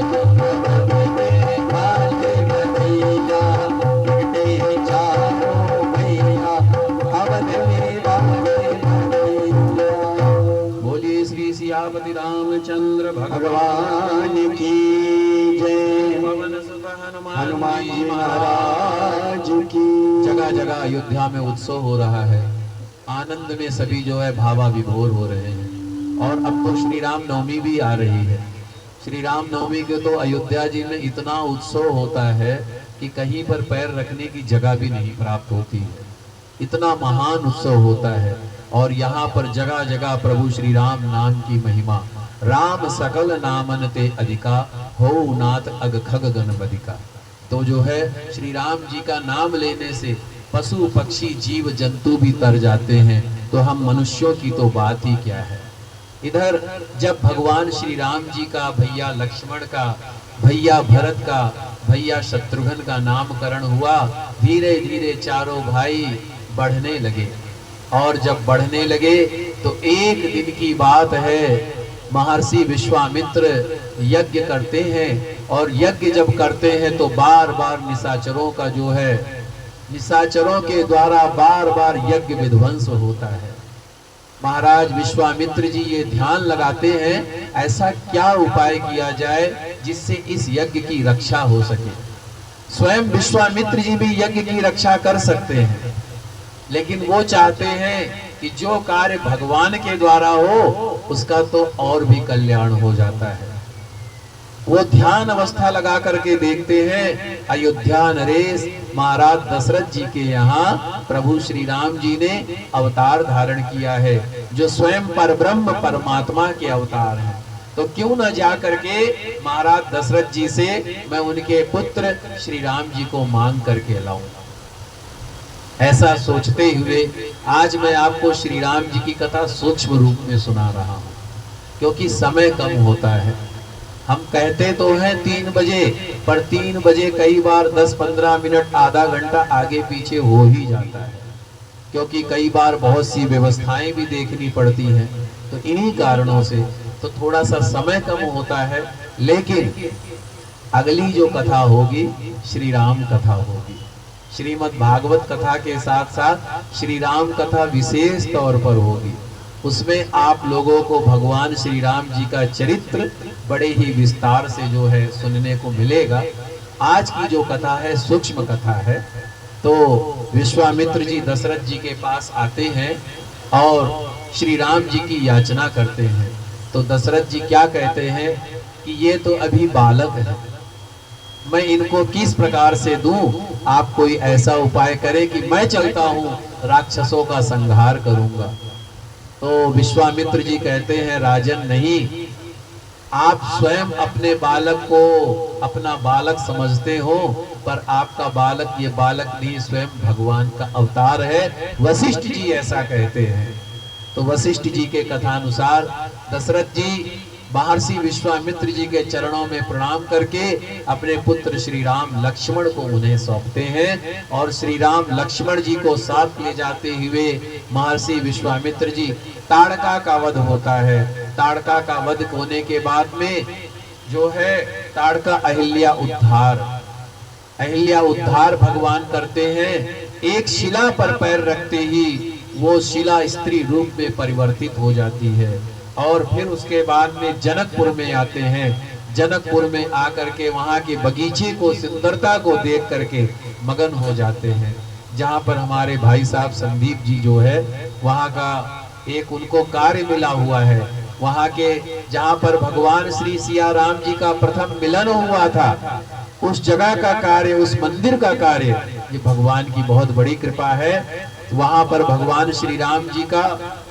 बाजे बधैया, लगते हैं चारों भैया अवधि में बाजे बधैया। बोलिए श्री सियापति रामचंद्र भगवान की जय। पवन सुत हनुमान जी महाराज की। जगह जगह अयोध्या में उत्सव हो रहा है, आनंद में सभी जो है भावा विभोर हो रहे हैं। और अब तो श्री राम नवमी भी आ रही है। श्री राम नवमी के तो अयोध्या जी में इतना उत्सव होता है कि कहीं पर पैर रखने की जगह भी नहीं प्राप्त होती है, इतना महान उत्सव होता है। और यहाँ पर जगह जगह प्रभु श्री राम नाम की महिमा, राम सकल नामन ते अधिका, हो नाथ अग खग गण बदिका। तो जो है श्री राम जी का नाम लेने से पशु पक्षी जीव जंतु भी तर जाते हैं, तो हम मनुष्यों की तो बात ही क्या है। इधर जब भगवान श्री राम जी का, भैया लक्ष्मण का, भैया भरत का, भैया शत्रुघ्न का नामकरण हुआ, धीरे धीरे चारों भाई बढ़ने लगे। और जब बढ़ने लगे तो एक दिन की बात है, महर्षि विश्वामित्र यज्ञ करते हैं। और यज्ञ जब करते हैं तो बार बार निशाचरों का जो है, निशाचरों के द्वारा बार बार यज्ञ विध्वंस होता है। महाराज विश्वामित्र जी ये ध्यान लगाते हैं, ऐसा क्या उपाय किया जाए जिससे इस यज्ञ की रक्षा हो सके। स्वयं विश्वामित्र जी भी यज्ञ की रक्षा कर सकते हैं, लेकिन वो चाहते हैं कि जो कार्य भगवान के द्वारा हो उसका तो और भी कल्याण हो जाता है। वो ध्यान अवस्था लगा करके देखते हैं, अयोध्या नरेश महाराज दशरथ जी के यहाँ प्रभु श्री राम जी ने अवतार धारण किया है, जो स्वयं परब्रह्म परमात्मा के अवतार हैं। तो क्यों न जा करके महाराज दशरथ जी से मैं उनके पुत्र श्री राम जी को मांग करके लाऊं। ऐसा सोचते हुए आज मैं आपको श्री राम जी की कथा सूक्ष्म रूप में सुना रहा हूं, क्योंकि समय कम होता है। हम कहते तो हैं 3 बजे, पर 3 बजे कई बार 10-15 मिनट, आधा घंटा आगे पीछे हो ही जाता है, क्योंकि कई बार बहुत सी व्यवस्थाएं भी देखनी पड़ती हैं। तो इन्हीं कारणों से तो थोड़ा सा समय कम होता है। लेकिन अगली जो कथा होगी श्री राम कथा होगी। श्रीमद् भागवत कथा के साथ साथ श्री राम कथा विशेष तौर पर होगी। उसमें आप लोगों को भगवान श्री राम जी का चरित्र बड़े ही विस्तार से जो है सुनने को मिलेगा। आज की जो कथा है सूक्ष्म कथा है। तो विश्वामित्र जी दशरथ जी के पास आते हैं और श्री राम जी की याचना करते हैं। तो दशरथ जी क्या कहते हैं कि ये तो अभी बालक है, मैं इनको किस प्रकार से दूं? आप कोई ऐसा उपाय करें कि मैं चलता हूं राक्षसों का संहार करूंगा। तो विश्वामित्र जी कहते हैं राजन नहीं, आप स्वयं अपने बालक को अपना बालक समझते हो, पर आपका बालक ये बालक नहीं, स्वयं भगवान का अवतार है। वशिष्ठ जी ऐसा कहते हैं। तो वशिष्ठ जी के कथानुसार दशरथ जी महर्षि विश्वामित्र जी के चरणों में प्रणाम करके अपने पुत्र श्री राम लक्ष्मण को उन्हें सौंपते हैं और श्री राम लक्ष्मण जी को साथ ले जाते हुए महर्षि विश्वामित्र जी ताड़का का वध होता है। ताड़का का वध होने के बाद में जो है ताड़का अहिल्या उद्धार भगवान करते हैं। एक शिला पर पैर रखते ही वो शिला स्त्री रूप में परिवर्तित हो जाती है और फिर उसके बाद में जनकपुर में आते हैं। जनकपुर में आकर के वहाँ के बगीचे को, सुंदरता को देख करके मगन हो जाते हैं। जहाँ पर हमारे भाई साहब संदीप जी जो है वहाँ का एक उनको कार्य मिला हुआ है। वहाँ के जहाँ पर भगवान श्री सिया राम जी का प्रथम मिलन हुआ था, उस जगह का कार्य, उस मंदिर का कार्य, ये भगवान की बहुत बड़ी कृपा है। वहां पर भगवान श्री राम जी का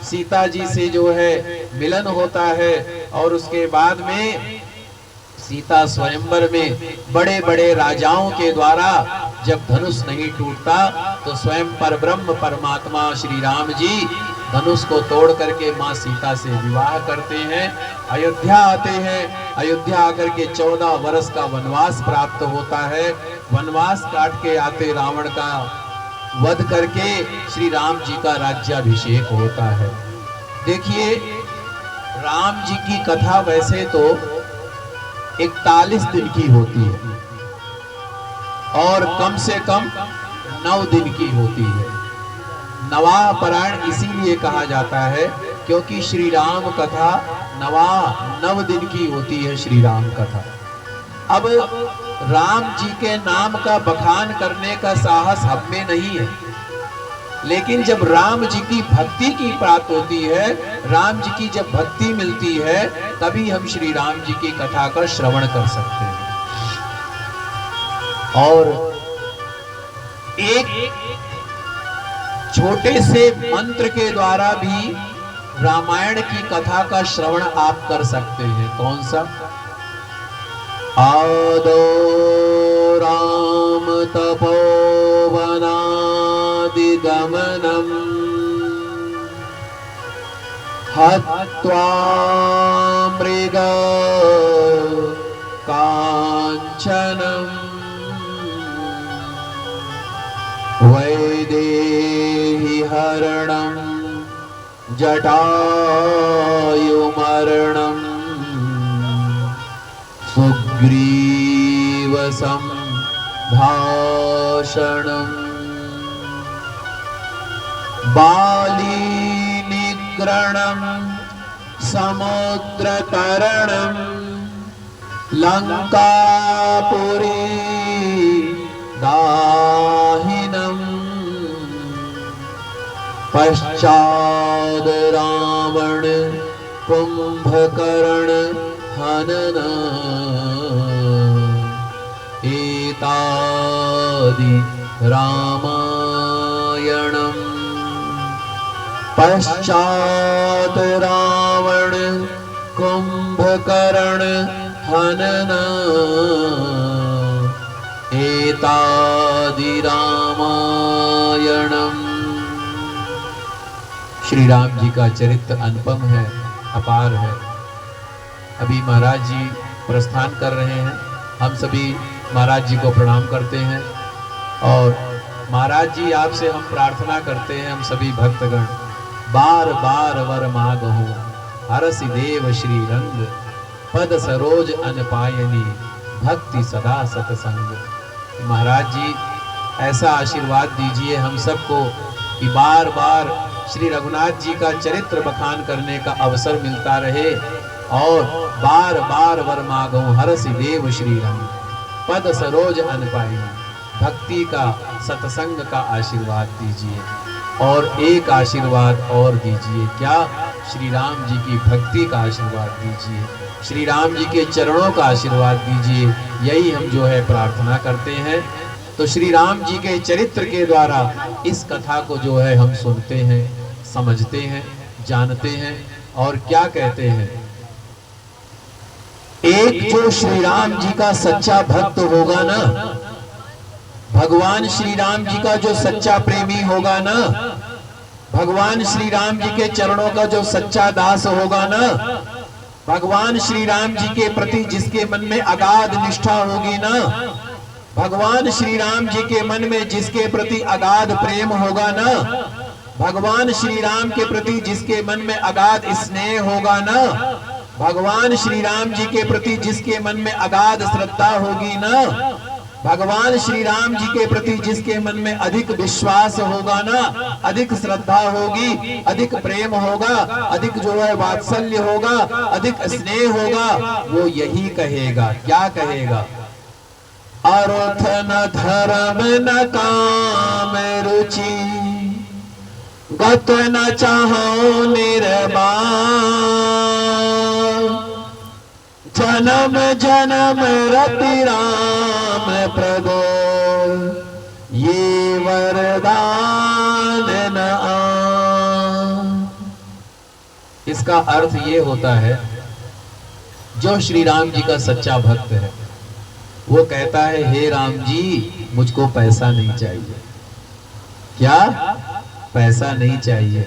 सीता जी से जो है मिलन होता है और उसके बाद में सीता स्वयंवर में बड़े बड़े राजाओं के द्वारा जब धनुष नहीं टूटता तो स्वयं परब्रह्म परमात्मा श्री राम जी धनुष को तोड़ करके माँ सीता से विवाह करते हैं। अयोध्या आते हैं। अयोध्या आकर के 14 वर्ष का वनवास प्राप्त होता है। वनवास काट के आते रावण का वध करके श्री राम जी का राज्याभिषेक होता है। देखिए राम जी की कथा वैसे तो 41 दिन की होती है और कम से कम 9 दिन की होती है। नवाह पारायण इसीलिए कहा जाता है क्योंकि श्री राम कथा 9 दिन की होती है। श्री राम कथा अब राम जी के नाम का बखान करने का साहस हम में नहीं है, लेकिन जब राम जी की भक्ति की प्राप्त होती है, राम जी की जब भक्ति मिलती है, तभी हम श्री राम जी की कथा का श्रवण कर सकते हैं। और एक छोटे से मंत्र के द्वारा भी रामायण की कथा का श्रवण आप कर सकते हैं। कौन सा? आदो राम तपोवनादिगमनम् हत्वा मृग कांचनम् वैदेही हरणं जटायुमरणं सुग्रीवसं भाषणं बालीनिग्रणं समुद्रतरणं लंकापुरी दाहिनम् पश्चाद रावण कुंभकर्ण हनन एतादि रामायणम् पश्चात रावण कुंभकर्ण हनन एतादि रामायणम्। श्री राम जी का चरित्र अनुपम है, अपार है। अभी महाराज जी प्रस्थान कर रहे हैं। हम सभी महाराज जी को प्रणाम करते हैं और महाराज जी आपसे हम प्रार्थना करते हैं, हम सभी भक्तगण बार बार वर मांगहु हरसि देव श्री रंग पद सरोज अनपायनी भक्ति सदा सतसंग। महाराज जी ऐसा आशीर्वाद दीजिए हम सबको कि बार बार श्री रघुनाथ जी का चरित्र बखान करने का अवसर मिलता रहे और बार बार वर मांगो हरसि देव श्री राम पद सरोज अन पाई। भक्ति का सत्संग का आशीर्वाद दीजिए और एक आशीर्वाद और दीजिए, क्या? श्री राम जी की भक्ति का आशीर्वाद दीजिए, श्री राम जी के चरणों का आशीर्वाद दीजिए। यही हम जो है प्रार्थना करते हैं। तो श्री राम जी के चरित्र के द्वारा इस कथा को जो है हम सुनते हैं, समझते हैं, जानते हैं। और क्या कहते हैं, एक जो श्री राम जी का सच्चा भक्त होगा ना, भगवान श्री राम जी का जो सच्चा प्रेमी होगा ना, भगवान श्री राम जी के चरणों का जो सच्चा दास होगा ना, भगवान श्री राम जी के प्रति जिसके मन में अगाध निष्ठा होगी ना, भगवान श्री राम जी के मन में जिसके प्रति अगाध प्रेम होगा ना, भगवान श्री राम के प्रति जिसके मन में अगाध स्नेह होगा ना, भगवान श्री राम जी के प्रति जिसके मन में अगाध श्रद्धा होगी ना, भगवान श्री राम जी के प्रति जिसके मन में अधिक विश्वास होगा ना, अधिक श्रद्धा होगी, अधिक प्रेम होगा, अधिक जो है वात्सल्य होगा, अधिक स्नेह होगा, वो यही कहेगा। क्या कहेगा? अर्थ न धर्म न काम रुचि गत न चाहो निर्वाण जन्म जन्म रति राम प्रभो ये वरदान न आन। इसका अर्थ ये होता है, जो श्री राम जी का सच्चा भक्त है वो कहता है, हे राम जी मुझको पैसा नहीं चाहिए। क्या? पैसा नहीं चाहिए।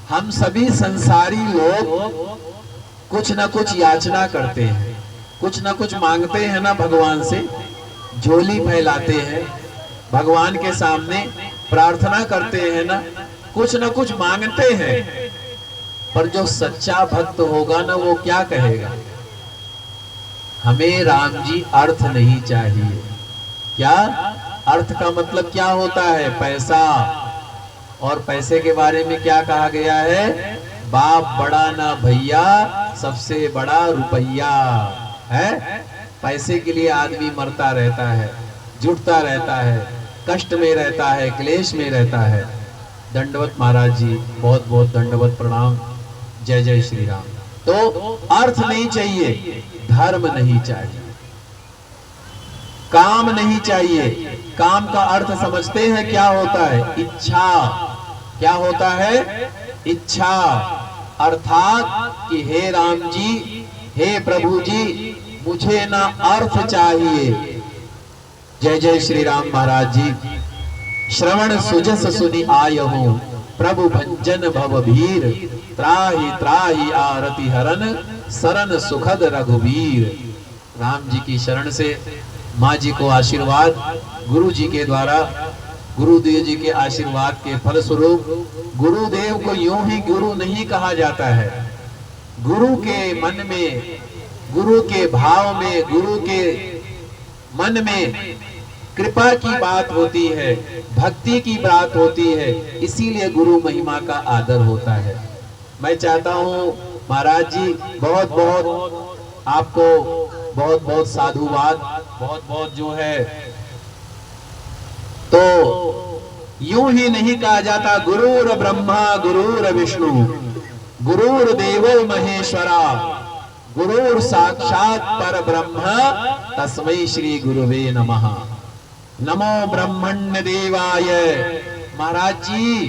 हम सभी संसारी लोग कुछ ना कुछ याचना करते हैं, कुछ ना कुछ मांगते हैं ना भगवान से, झोली फैलाते हैं भगवान के सामने, प्रार्थना करते हैं ना, कुछ ना कुछ मांगते हैं। पर जो सच्चा भक्त होगा ना, वो क्या कहेगा? हमें राम जी अर्थ नहीं चाहिए। क्या? अर्थ का मतलब क्या होता है? पैसा। और पैसे के बारे में क्या कहा गया है? बाप बड़ा ना भैया, सबसे बड़ा रुपया है। पैसे के लिए आदमी मरता रहता है, जुटता रहता है, कष्ट में रहता है, क्लेश में रहता है। दंडवत महाराज जी, बहुत बहुत दंडवत प्रणाम। जय जय श्री राम। तो अर्थ नहीं चाहिए, धर्म नहीं चाहिए, काम नहीं चाहिए। काम का अर्थ समझते हैं क्या होता है? इच्छा। क्या होता है? इच्छा। अर्थात कि हे राम जी, हे प्रभु जी, मुझे ना अर्थ चाहिए। जय जय श्री राम महाराज जी। श्रवण सुजस सुनि आयहु प्रभु भंजन भव भीर त्राहि त्राहि आरति हरन शरण सुखद रघुवीर। राम जी की शरण से माँ जी को आशीर्वाद गुरु जी के द्वारा, गुरुदेव जी के आशीर्वाद के फलस्वरूप, गुरुदेव को यूं ही गुरु नहीं कहा जाता है। गुरु के मन में, गुरु के भाव में, गुरु के मन में कृपा की बात होती है, भक्ति की बात होती है, इसीलिए गुरु महिमा का आदर होता है। मैं चाहता हूँ महाराज जी, बहुत बहुत आपको बहुत बहुत साधुवाद, बहुत बहुत जो है। तो यूं ही नहीं कहा जाता गुरुर ब्रह्मा गुरुर विष्णु गुरुर देवो महेश्वरा गुरुर साक्षात पर ब्रह्म तस्मै श्री गुरुवे नमः। नमो ब्रह्मण्य देवाय। महाराज जी,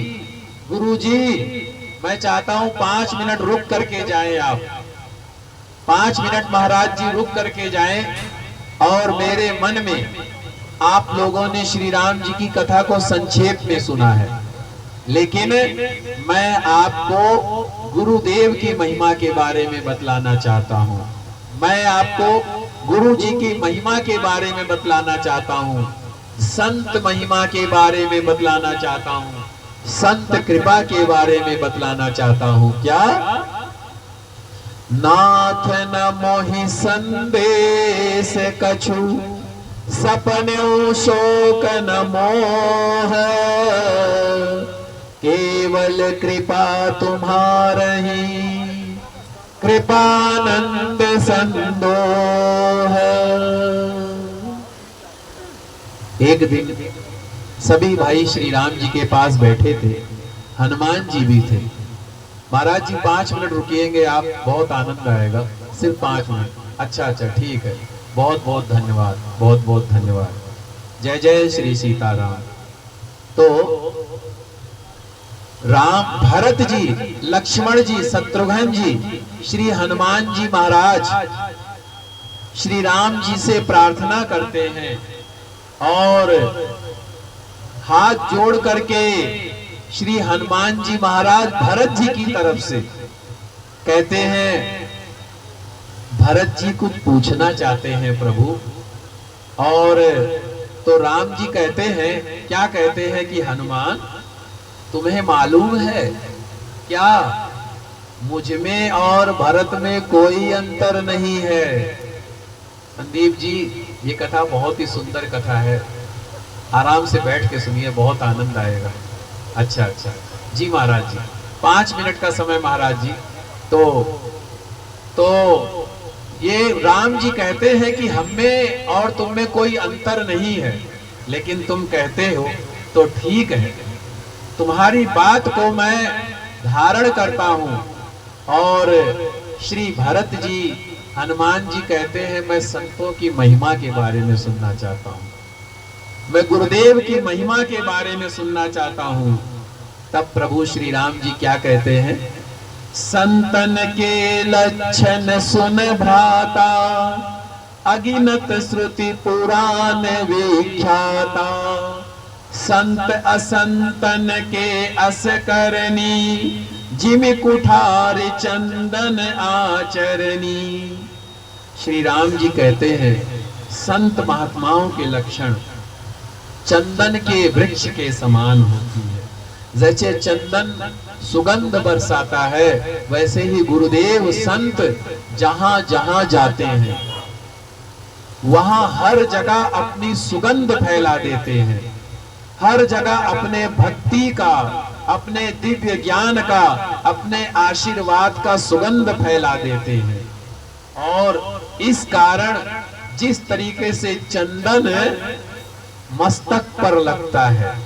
गुरु जी, मैं चाहता हूं 5 मिनट रुक करके जाएं आप। 5 मिनट महाराज जी रुक करके जाएं। और मेरे मन में आप लोगों ने श्री राम जी की कथा को संक्षेप में सुना है, लेकिन मैं आपको गुरुदेव की महिमा के बारे में बतलाना चाहता हूँ। मैं आपको गुरु जी की महिमा के बारे में बतलाना चाहता हूँ, संत महिमा के बारे में बतलाना चाहता हूँ, संत कृपा के बारे में बतलाना चाहता हूँ। क्या? नाथ न मोहि संदेश कछु सपने शोक न मोह केवल कृपा तुम्हारही कृपानंद संदोह। एक दिन सभी भाई श्री राम जी के पास बैठे थे, हनुमान जी भी थे। महाराज जी 5 मिनट रुकिएंगे आप, बहुत आनंद आएगा, सिर्फ 5 मिनट। अच्छा ठीक है, बहुत बहुत धन्यवाद, बहुत बहुत धन्यवाद। जय जय श्री सीताराम। तो राम, भरत जी, लक्ष्मण जी, शत्रुघ्न जी, श्री हनुमान जी महाराज श्री राम जी से प्रार्थना करते हैं और हाथ जोड़ करके श्री हनुमान जी महाराज भरत जी की तरफ से कहते हैं, भरत जी कुछ पूछना चाहते हैं प्रभु। और तो राम जी कहते हैं, क्या कहते हैं कि हनुमान, तुम्हें मालूम है क्या मुझ में और भरत में कोई अंतर नहीं है। संदीप जी, ये कथा बहुत ही सुंदर कथा है, आराम से बैठ के सुनिए, बहुत आनंद आएगा। अच्छा जी महाराज जी, 5 मिनट का समय महाराज जी। तो ये राम जी कहते हैं कि हम में और तुम में कोई अंतर नहीं है, लेकिन तुम कहते हो तो ठीक है, तुम्हारी बात को मैं धारण करता हूं। और श्री भरत जी, हनुमान जी कहते हैं, मैं संतों की महिमा के बारे में सुनना चाहता हूं, मैं गुरुदेव की महिमा के बारे में सुनना चाहता हूं। तब प्रभु श्री राम जी क्या कहते हैं, संतन के लक्षण सुन भ्राता, अगिनत श्रुति पुराण विख्याता, संत असंतन के अस करनी, जिम कुठार चंदन आचरणी। श्री राम जी कहते हैं, संत महात्माओं के लक्षण चंदन के वृक्ष के समान होती है। जैसे चंदन सुगंध बरसाता है, वैसे ही गुरुदेव संत जहां जहां जाते हैं वहां हर जगह अपनी सुगंध फैला देते हैं, हर जगह अपने भक्ति का, अपने दिव्य ज्ञान का, अपने आशीर्वाद का सुगंध फैला देते हैं। और इस कारण जिस तरीके से चंदन मस्तक पर लगता है,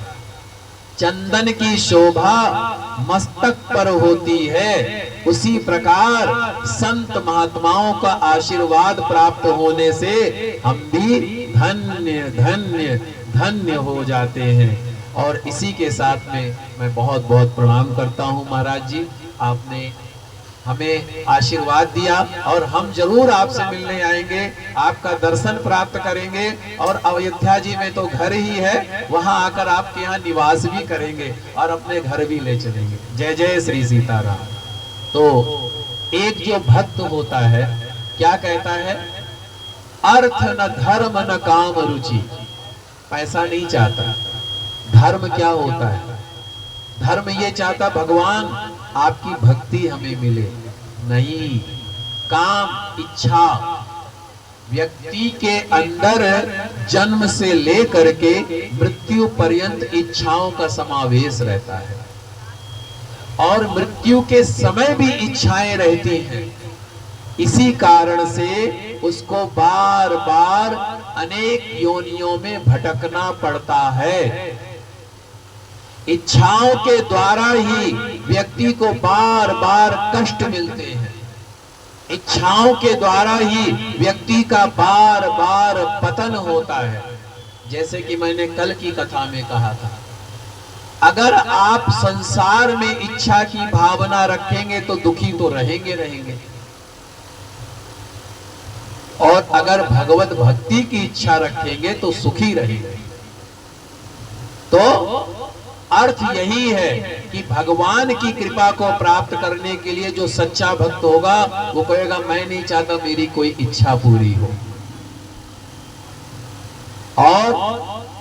चंदन की शोभा मस्तक पर होती है, उसी प्रकार संत महात्माओं का आशीर्वाद प्राप्त होने से हम भी धन्य धन्य धन्य हो जाते हैं। और इसी के साथ में मैं बहुत बहुत प्रणाम करता हूं महाराज जी, आपने हमें आशीर्वाद दिया और हम जरूर आपसे मिलने आएंगे, आपका दर्शन प्राप्त करेंगे। और अयोध्या जी में तो घर ही है, वहां आकर आपके यहाँ निवास भी करेंगे और अपने घर भी ले चलेंगे। जय जय श्री सीताराम। तो एक जो भक्त होता है क्या कहता है, अर्थ न धर्म न काम रुचि, पैसा नहीं चाहता। धर्म क्या होता है, धर्म ये चाहता भगवान आपकी भक्ति हमें मिले, नहीं काम इच्छा। व्यक्ति के अंदर जन्म से लेकर के मृत्यु पर्यंत इच्छाओं का समावेश रहता है और मृत्यु के समय भी इच्छाएं रहती हैं। इसी कारण से उसको बार बार अनेक योनियों में भटकना पड़ता है। इच्छाओं के द्वारा ही व्यक्ति को बार बार कष्ट मिलते हैं, इच्छाओं के द्वारा ही व्यक्ति का बार बार पतन होता है। जैसे कि मैंने कल की कथा में कहा था, अगर आप संसार में इच्छा की भावना रखेंगे तो दुखी तो रहेंगे रहेंगे, और अगर भगवत भक्ति की इच्छा रखेंगे तो सुखी रहेंगे। तो अर्थ यही है कि भगवान की कृपा को प्राप्त करने के लिए जो सच्चा भक्त होगा वो कहेगा, मैं नहीं चाहता मेरी कोई इच्छा पूरी हो। और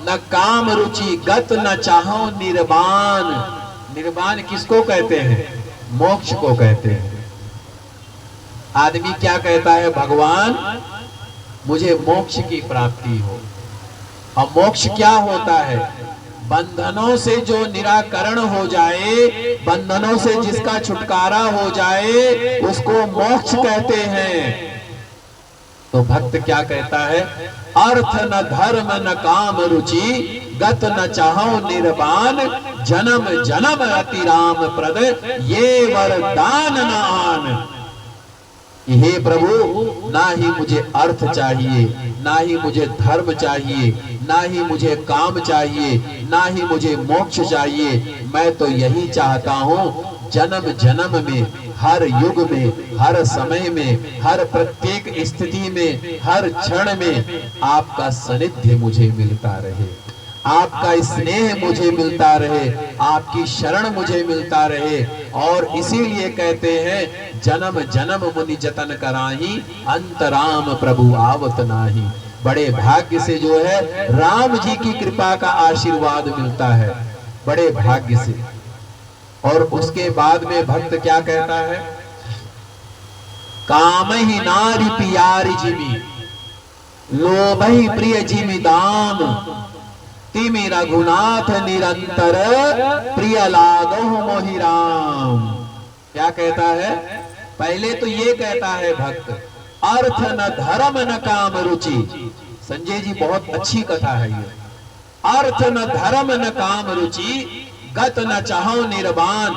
न काम रुचि गत न चाहो निर्वाण। निर्वाण किसको कहते हैं, मोक्ष को कहते हैं। आदमी क्या कहता है, भगवान मुझे मोक्ष की प्राप्ति हो। और मोक्ष क्या होता है, बंधनों से जो निराकरण हो जाए, बंधनों से जिसका छुटकारा हो जाए, उसको मोक्ष कहते हैं। तो भक्त क्या कहता है? अर्थ न धर्म न काम रुचि, गत न चाहो निर्वाण, जन्म जन्म अति राम प्रद, ये वरदान न आन। हे प्रभु, ना ही मुझे अर्थ चाहिए, ना ही मुझे धर्म चाहिए, ना ही मुझे काम चाहिए, ना ही मुझे मोक्ष चाहिए। मैं तो यही चाहता हूँ, जन्म जन्म में, हर युग में, हर समय में, हर प्रत्येक स्थिति में, हर क्षण में आपका सानिध्य मुझे मिलता रहे, आपका स्नेह मुझे मिलता रहे, आपकी शरण मुझे मिलता रहे। और इसीलिए कहते हैं, जन्म जन्म मुनि जतन कराही, अंतराम प्रभु आवत नाही। बड़े भाग्य से जो है राम जी की कृपा का आशीर्वाद मिलता है, बड़े भाग्य से। और उसके बाद में भक्त क्या कहता है? काम ही नारी पियारी जिमी, लोभ ही प्रिय जिमी दाम, तिमि रघुनाथ निरंतर, प्रिय लागो मोहि राम। क्या कहता है? पहले तो ये कहता है भक्त, अर्थ न धर्म न काम रुचि। संजय जी बहुत अच्छी कथा है ये। अर्थ न धर्म न काम रुचि, गत न चाहो निर्वाण,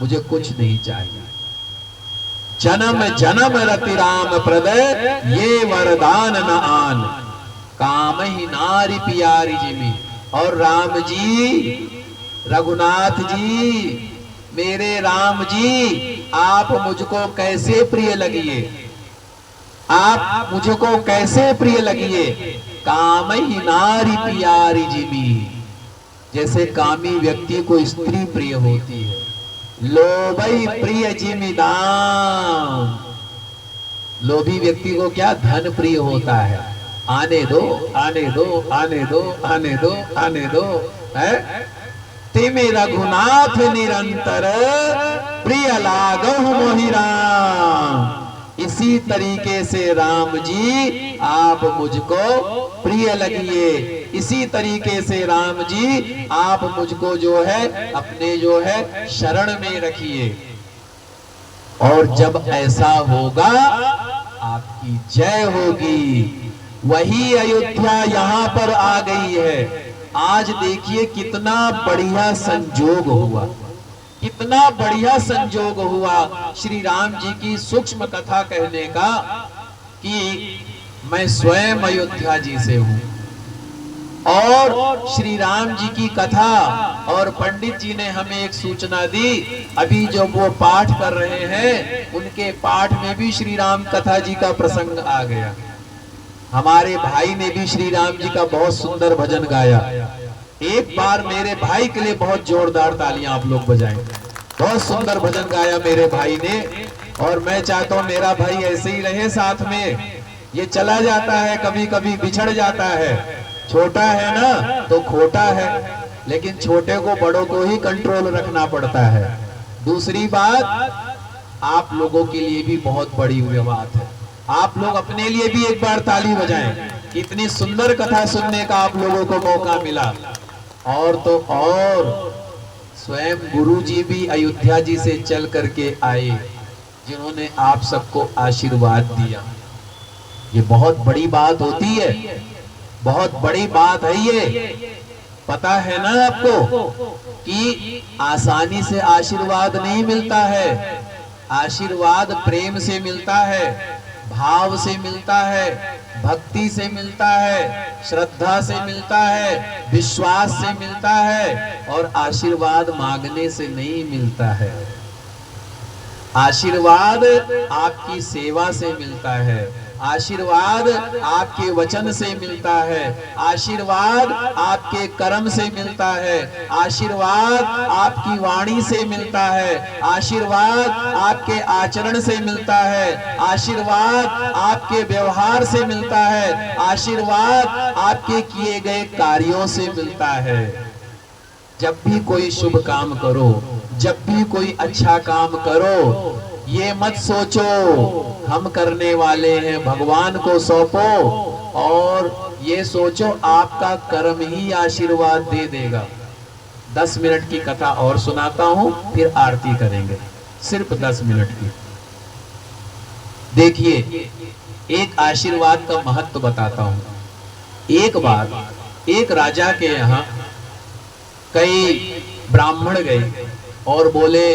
मुझे कुछ नहीं चाहिए। जन्म जन्म रति राम प्रद, ये वरदान न आन। काम ही नारी पियारी जिमी। और राम जी, रघुनाथ जी, मेरे राम जी, आप मुझको कैसे प्रिय लगिए, आप मुझको कैसे प्रिय लगिए। काम ही नारी पियारी जिमी, जैसे कामी व्यक्ति को स्त्री प्रिय होती है। लोभई प्रिय जिमी दाम, लोभी व्यक्ति को क्या धन प्रिय होता है। आने दो, आने दो, आने दो, आने दो, आने दो, है। तिमि रघुनाथ निरंतर, प्रिय लागहु मोहि राम। इसी तरीके से राम जी आप मुझको प्रिय लगिए, इसी तरीके से राम जी आप मुझको जो है अपने जो है शरण में रखिए। और जब ऐसा होगा आपकी जय होगी। वही अयोध्या यहाँ पर आ गई है। आज देखिए कितना बढ़िया संजोग हुआ, कितना बढ़िया संजोग हुआ श्री राम जी की सूक्ष्म कथा कहने का, कि मैं स्वयं अयोध्या जी से हूँ और श्री राम जी की कथा। और पंडित जी ने हमें एक सूचना दी, अभी जो वो पाठ कर रहे हैं उनके पाठ में भी श्री राम कथा जी का प्रसंग आ गया। हमारे भाई ने भी श्री राम जी का बहुत सुंदर भजन गाया। एक बार मेरे भाई के लिए बहुत जोरदार तालियां आप लोग बजाएं। बहुत सुंदर भजन गाया मेरे भाई ने, और मैं चाहता हूं मेरा भाई ऐसे ही रहे साथ में। ये चला जाता है, कभी कभी बिछड़ जाता है, छोटा है ना तो खोटा है, लेकिन छोटे को बड़ों को ही कंट्रोल रखना पड़ता है। दूसरी बात, आप लोगों के लिए भी बहुत बड़ी बात है, आप लोग अपने लिए भी एक बार ताली बजाएं। इतनी सुंदर कथा सुनने का आप लोगों को मौका मिला। और तो और स्वयं गुरु जी भी अयोध्या जी से चल करके आए, जिन्होंने आप सबको आशीर्वाद दिया। ये बहुत बड़ी बात होती है, बहुत बड़ी बात है ये। पता है ना आपको कि आसानी से आशीर्वाद नहीं मिलता है। आशीर्वाद प्रेम से मिलता है, भाव से मिलता है, भक्ति से मिलता है, श्रद्धा से मिलता है, विश्वास से मिलता है। और आशीर्वाद मांगने से नहीं मिलता है। आशीर्वाद आपकी सेवा से मिलता है, आशीर्वाद आपके वचन से मिलता है, आशीर्वाद आपके कर्म से मिलता है, आशीर्वाद आपकी वाणी से मिलता है, आशीर्वाद आपके आचरण से मिलता है, आशीर्वाद आपके व्यवहार से मिलता है, आशीर्वाद आपके किए गए कार्यों से मिलता है। जब भी कोई शुभ काम करो, जब भी कोई अच्छा काम करो, ये मत सोचो हम करने वाले हैं, भगवान को सौंपो और ये सोचो आपका कर्म ही आशीर्वाद दे देगा। 10 मिनट की कथा और सुनाता हूं, फिर आरती करेंगे, सिर्फ 10 मिनट की। देखिए, एक आशीर्वाद का महत्व बताता हूं। एक बार एक राजा के यहाँ कई ब्राह्मण गए और बोले,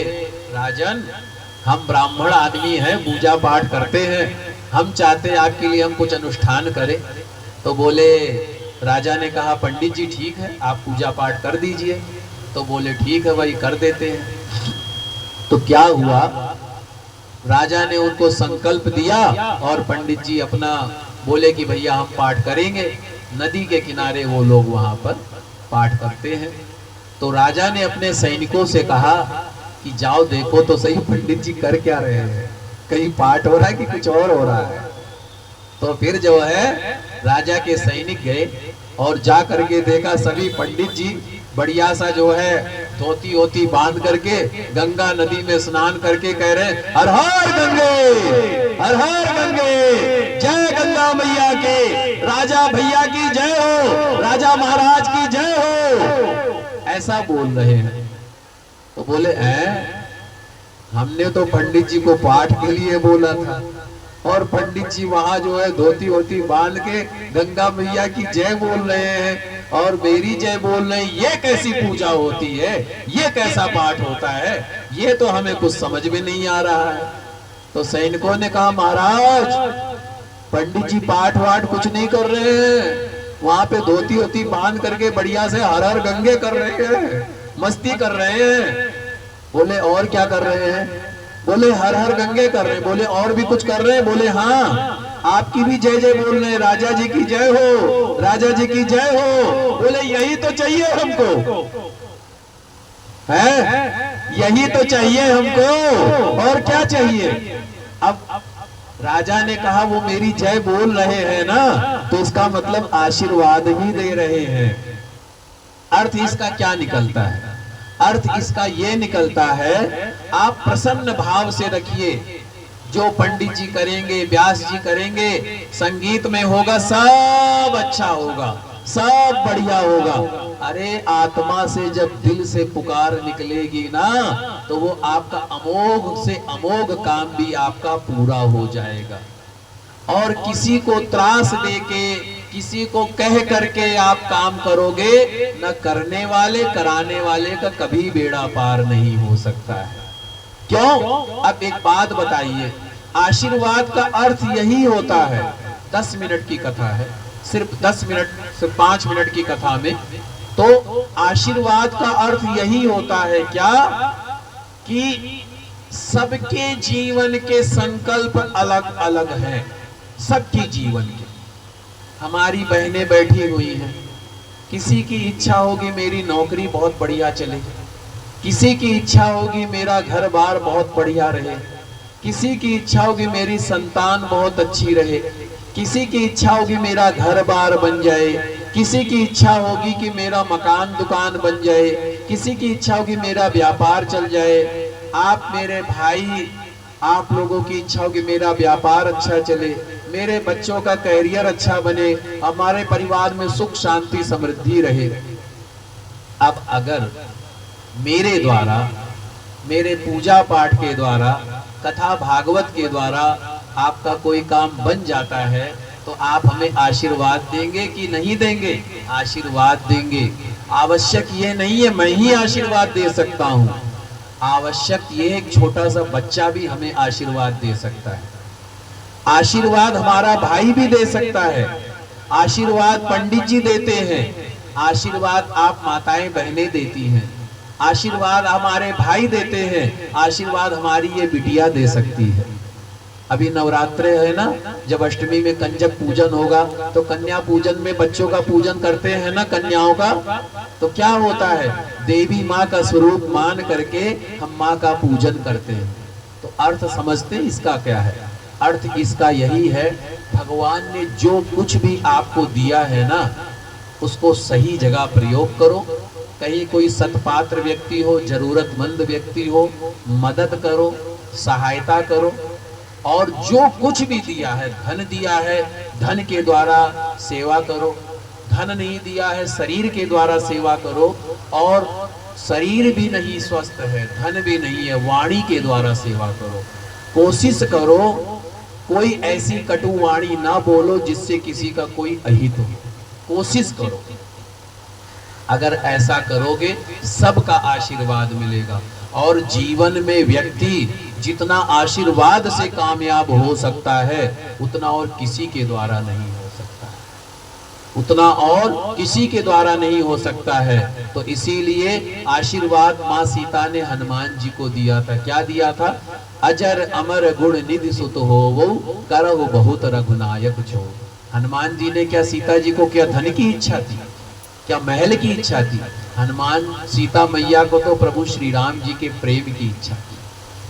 राजन, हम ब्राह्मण आदमी हैं, पूजा पाठ करते हैं, हम चाहते हैं आपके लिए हम कुछ अनुष्ठान करें। तो बोले, राजा ने कहा, पंडित जी ठीक है, आप पूजा पाठ कर दीजिए। तो बोले, ठीक है भाई, कर देते हैं। तो क्या हुआ, राजा ने उनको संकल्प दिया और पंडित जी अपना बोले कि भैया हम पाठ करेंगे। नदी के किनारे वो लोग वहां पर पाठ करते हैं। तो राजा ने अपने सैनिकों से कहा कि जाओ देखो तो सही पंडित जी कर क्या रहे हैं, कहीं पाठ हो रहा है कि कुछ और हो रहा है। तो फिर जो है राजा के सैनिक गए और जा करके देखा सभी पंडित जी बढ़िया सा जो है धोती वोती बांध करके गंगा नदी में स्नान करके कह रहे हैं, हर हर गंगे, हर हर गंगे, जय गंगा मैया के, राजा भैया की जय हो, राजा महाराज की जय हो, ऐसा बोल रहे हैं। तो बोले, हमने तो पंडित जी को पाठ के लिए बोला था और पंडित जी वहां जो है धोती वोती बांध के गंगा मैया की जय बोल रहे हैं और मेरी जय बोल रहे हैं। ये कैसी पूजा होती है, ये कैसा पाठ होता है, ये तो हमें कुछ समझ में नहीं आ रहा है। तो सैनिकों ने कहा, महाराज, पंडित जी पाठ वाठ कुछ नहीं कर रहे हैं, वहां पे धोती वोती बांध करके बढ़िया से हर हर गंगे कर रहे हैं, मस्ती कर रहे हैं। बोले, और क्या कर रहे हैं? बोले, हर हर गंगे कर रहे हैं। बोले, और भी कुछ कर रहे हैं? बोले, हाँ, आपकी भी जय जय बोल रहे हैं, राजा जी की जय हो, राजा जी की जय हो। बोले, यही तो चाहिए हमको, है यही तो चाहिए हमको, और क्या चाहिए? अब राजा ने कहा, वो मेरी जय बोल रहे हैं ना, तो इसका मतलब आशीर्वाद ही दे रहे हैं। अर्थ इसका क्या निकलता है? अर्थ इसका ये निकलता है, आप प्रसन्न भाव से रखिए, जो पंडित जी करेंगे, व्यास जी करेंगे, संगीत में होगा, सब अच्छा होगा, सब बढ़िया होगा। अरे आत्मा से जब दिल से पुकार निकलेगी ना, तो वो आपका अमोघ से अमोघ काम भी आपका पूरा हो जाएगा। और किसी को त्रास देके, किसी को कह करके आप काम करोगे, न करने वाले कराने वाले का कभी बेड़ा पार नहीं हो सकता है। क्यों? अब एक बात बताइए, आशीर्वाद का अर्थ यही होता है। 10 मिनट की कथा है, सिर्फ 10 मिनट, सिर्फ 5 मिनट की कथा में, तो आशीर्वाद का अर्थ यही होता है क्या, कि सबके जीवन के संकल्प अलग अलग हैं, सबकी जीवन के। हमारी बहनें बैठी हुई हैं, किसी की इच्छा होगी मेरी नौकरी बहुत बढ़िया चले, किसी की इच्छा होगी मेरा घर बार बहुत बढ़िया रहे, किसी की इच्छा होगी मेरी संतान बहुत अच्छी रहे, किसी की इच्छा होगी मेरा घर बार बन जाए, किसी की इच्छा होगी कि मेरा मकान दुकान बन जाए, किसी की इच्छा होगी मेरा व्यापार चल जाए। आप मेरे भाई, आप लोगों की इच्छा होगी मेरा व्यापार अच्छा चले, मेरे बच्चों का कैरियर अच्छा बने, हमारे परिवार में सुख शांति समृद्धि रहे। अब अगर मेरे द्वारा, मेरे पूजा पाठ के द्वारा, कथा भागवत के द्वारा आपका कोई काम बन जाता है, तो आप हमें आशीर्वाद देंगे कि नहीं देंगे? आशीर्वाद देंगे। आवश्यक ये नहीं है मैं ही आशीर्वाद दे सकता हूँ, आवश्यक ये एक छोटा सा बच्चा भी हमें आशीर्वाद दे सकता है, आशीर्वाद हमारा भाई भी दे सकता है, आशीर्वाद पंडित जी देते हैं, आशीर्वाद आप माताएं बहनें देती हैं, आशीर्वाद हमारे भाई देते हैं, आशीर्वाद हमारी ये बिटिया दे सकती है। अभी नवरात्रे है ना, जब अष्टमी में कंजक पूजन होगा तो कन्या पूजन में बच्चों का पूजन करते हैं ना, कन्याओं का। तो क्या होता है, देवी माँ का स्वरूप मान करके हम माँ का पूजन करते हैं। तो अर्थ समझते हैं इसका क्या है? अर्थ इसका यही है, भगवान ने जो कुछ भी आपको दिया है ना, उसको सही जगह प्रयोग करो। कहीं कोई सत्पात्र व्यक्ति हो, जरूरतमंद व्यक्ति हो, मदद करो, सहायता करो। और जो कुछ भी दिया है, धन दिया है, धन के द्वारा सेवा करो, धन नहीं दिया है शरीर के द्वारा सेवा करो, और शरीर भी नहीं स्वस्थ है, धन भी नहीं है, वाणी के द्वारा सेवा करो। कोशिश करो कोई ऐसी कटु वाणी ना बोलो जिससे किसी का कोई अहित हो, कोशिश करो। अगर ऐसा करोगे सबका आशीर्वाद मिलेगा, और जीवन में व्यक्ति जितना आशीर्वाद से कामयाब हो सकता है उतना और किसी के द्वारा नहीं हो सकता है, उतना और किसी के द्वारा नहीं हो सकता है। तो इसीलिए आशीर्वाद माँ सीता ने हनुमान जी को दिया था। क्या दिया था? अजर अमर गुण निधि सुत होवो, करहु बहुत रघुनायक छो। हनुमान जी ने क्या सीता जी को क्या धन की इच्छा थी, क्या महल की इच्छा थी? हनुमान सीता मैया को तो प्रभु श्री राम जी के प्रेम की इच्छा थी,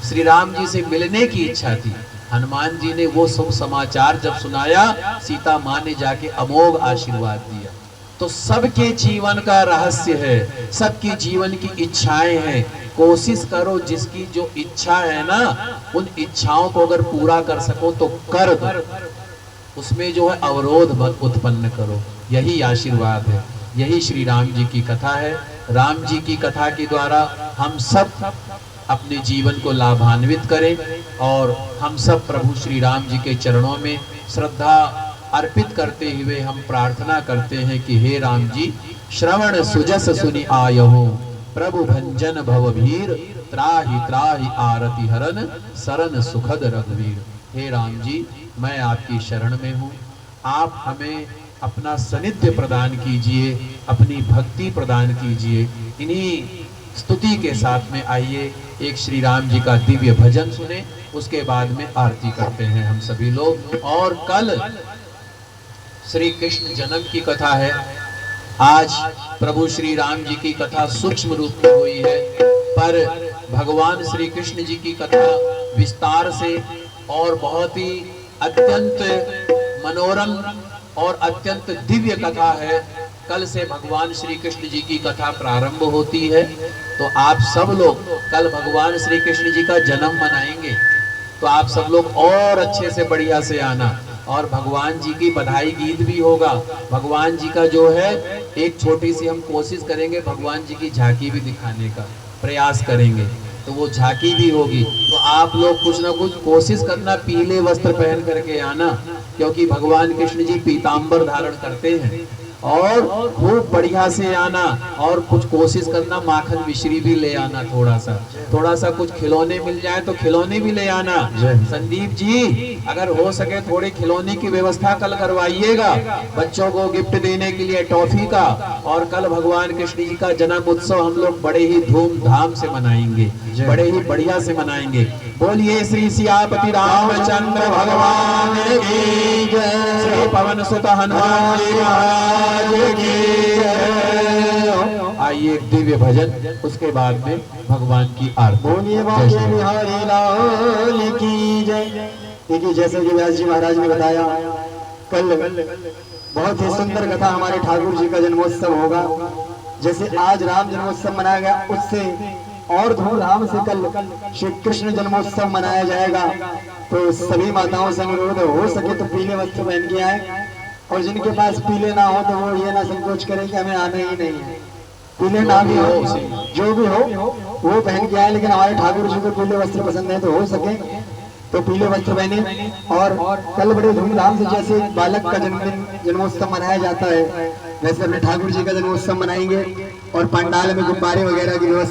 श्री राम जी से मिलने की इच्छा थी। हनुमान जी ने वो शुभ समाचार जब सुनाया, सीता माँ ने जाके अमोघ आशीर्वाद दिया। तो सबके जीवन का रहस्य है, सबकी जीवन की इच्छाएं हैं। कोशिश करो जिसकी जो इच्छा है ना, उन इच्छाओं को अगर पूरा कर सको तो कर दो, उसमें जो है अवरोध मत उत्पन्न करो। यही आशीर्वाद है, यही श्री राम जी की कथा है। राम जी की कथा के द्वारा हम सब अपने जीवन को लाभान्वित करें, और हम सब प्रभु श्री राम जी के चरणों में श्रद्धा अर्पित करते हुए हम प्रार्थना करते हैं कि हे राम जी, श्रवण सुजस सुनि आयहु, प्रभु भंजन भवभीर, त्राहि त्राहि आरति हरन, सरन सुखद रघुवीर। हे राम जी, मैं आपकी शरण में हूँ, आप हमें अपना सानिध्य प्रदान कीजिए, अपनी भक्ति प्रदान कीजिए। इन्हीं स्तुति के साथ में आइए एक श्री राम जी का दिव्य भजन सुने, उसके बाद में आरती करते हैं हम सभी लोग। और कल श्री कृष्ण जन्म की कथा है, आज प्रभु श्री राम जी की कथा सूक्ष्म रूप में हुई है, पर भगवान श्री कृष्ण जी की कथा विस्तार से और बहुत ही अत्यंत मनोरम और अत्यंत दिव्य कथा है। कल से भगवान श्री कृष्ण जी की कथा प्रारंभ होती है, तो आप सब लोग कल भगवान श्री कृष्ण जी का जन्म मनाएंगे, तो आप सब लोग और अच्छे से बढ़िया से आना। और भगवान जी की बधाई गीत भी होगा। भगवान जी का जो है एक छोटी सी हम कोशिश करेंगे, भगवान जी की झांकी भी दिखाने का प्रयास करेंगे, तो वो झांकी भी होगी। तो आप लोग कुछ ना कुछ कोशिश करना, पीले वस्त्र पहन करके आना, क्योंकि भगवान कृष्ण जी पीताम्बर धारण करते हैं। और खूब बढ़िया से आना, और कुछ कोशिश करना माखन मिश्री भी ले आना, थोड़ा सा कुछ खिलौने मिल जाए तो खिलौने भी ले आना। संदीप जी, अगर हो सके थोड़े खिलौने की व्यवस्था कल करवाइएगा, बच्चों को गिफ्ट देने के लिए टॉफी का। और कल भगवान कृष्ण जी का जन्म उत्सव हम लोग बड़े ही धूमधाम से मनाएंगे, बड़े ही बढ़िया से मनाएंगे। बोलिए श्री सियापति रामचंद्र भगवान की जय, श्री पवन सुत हनुमान जी महाराज की जय। आइए एक दिव्य भजन, उसके बाद में भगवान की आरती। बोलिए बांके बिहारी लाल की जय। देखिए, जैसे कि व्यास जी महाराज ने बताया, कल बहुत ही सुंदर कथा हमारे ठाकुर जी का जन्मोत्सव होगा। जैसे आज राम जन्मोत्सव मनाया गया, उससे और धूमधाम से कल श्री कृष्ण जन्मोत्सव मनाया जाएगा। तो सभी माताओं से अनुरोध हो सके तो पीले वस्त्र पहन के आए, और जिनके पास पीले ना हो तो वो ये ना संकोच करें कि हमें आना ही नहीं है। पीले ना भी हो, जो भी हो वो पहन के आए, लेकिन हमारे ठाकुर जी को पीले वस्त्र पसंद है तो हो सके तो पीले वस्त्र पहने। और कल बड़े धूमधाम से, जैसे बालक का जन्मदिन जन्मोत्सव मनाया जाता है, वैसे अपने ठाकुर जी का जन्मोत्सव मनाएंगे, और पंडाल में गुब्बारे वगैरह की व्यवस्था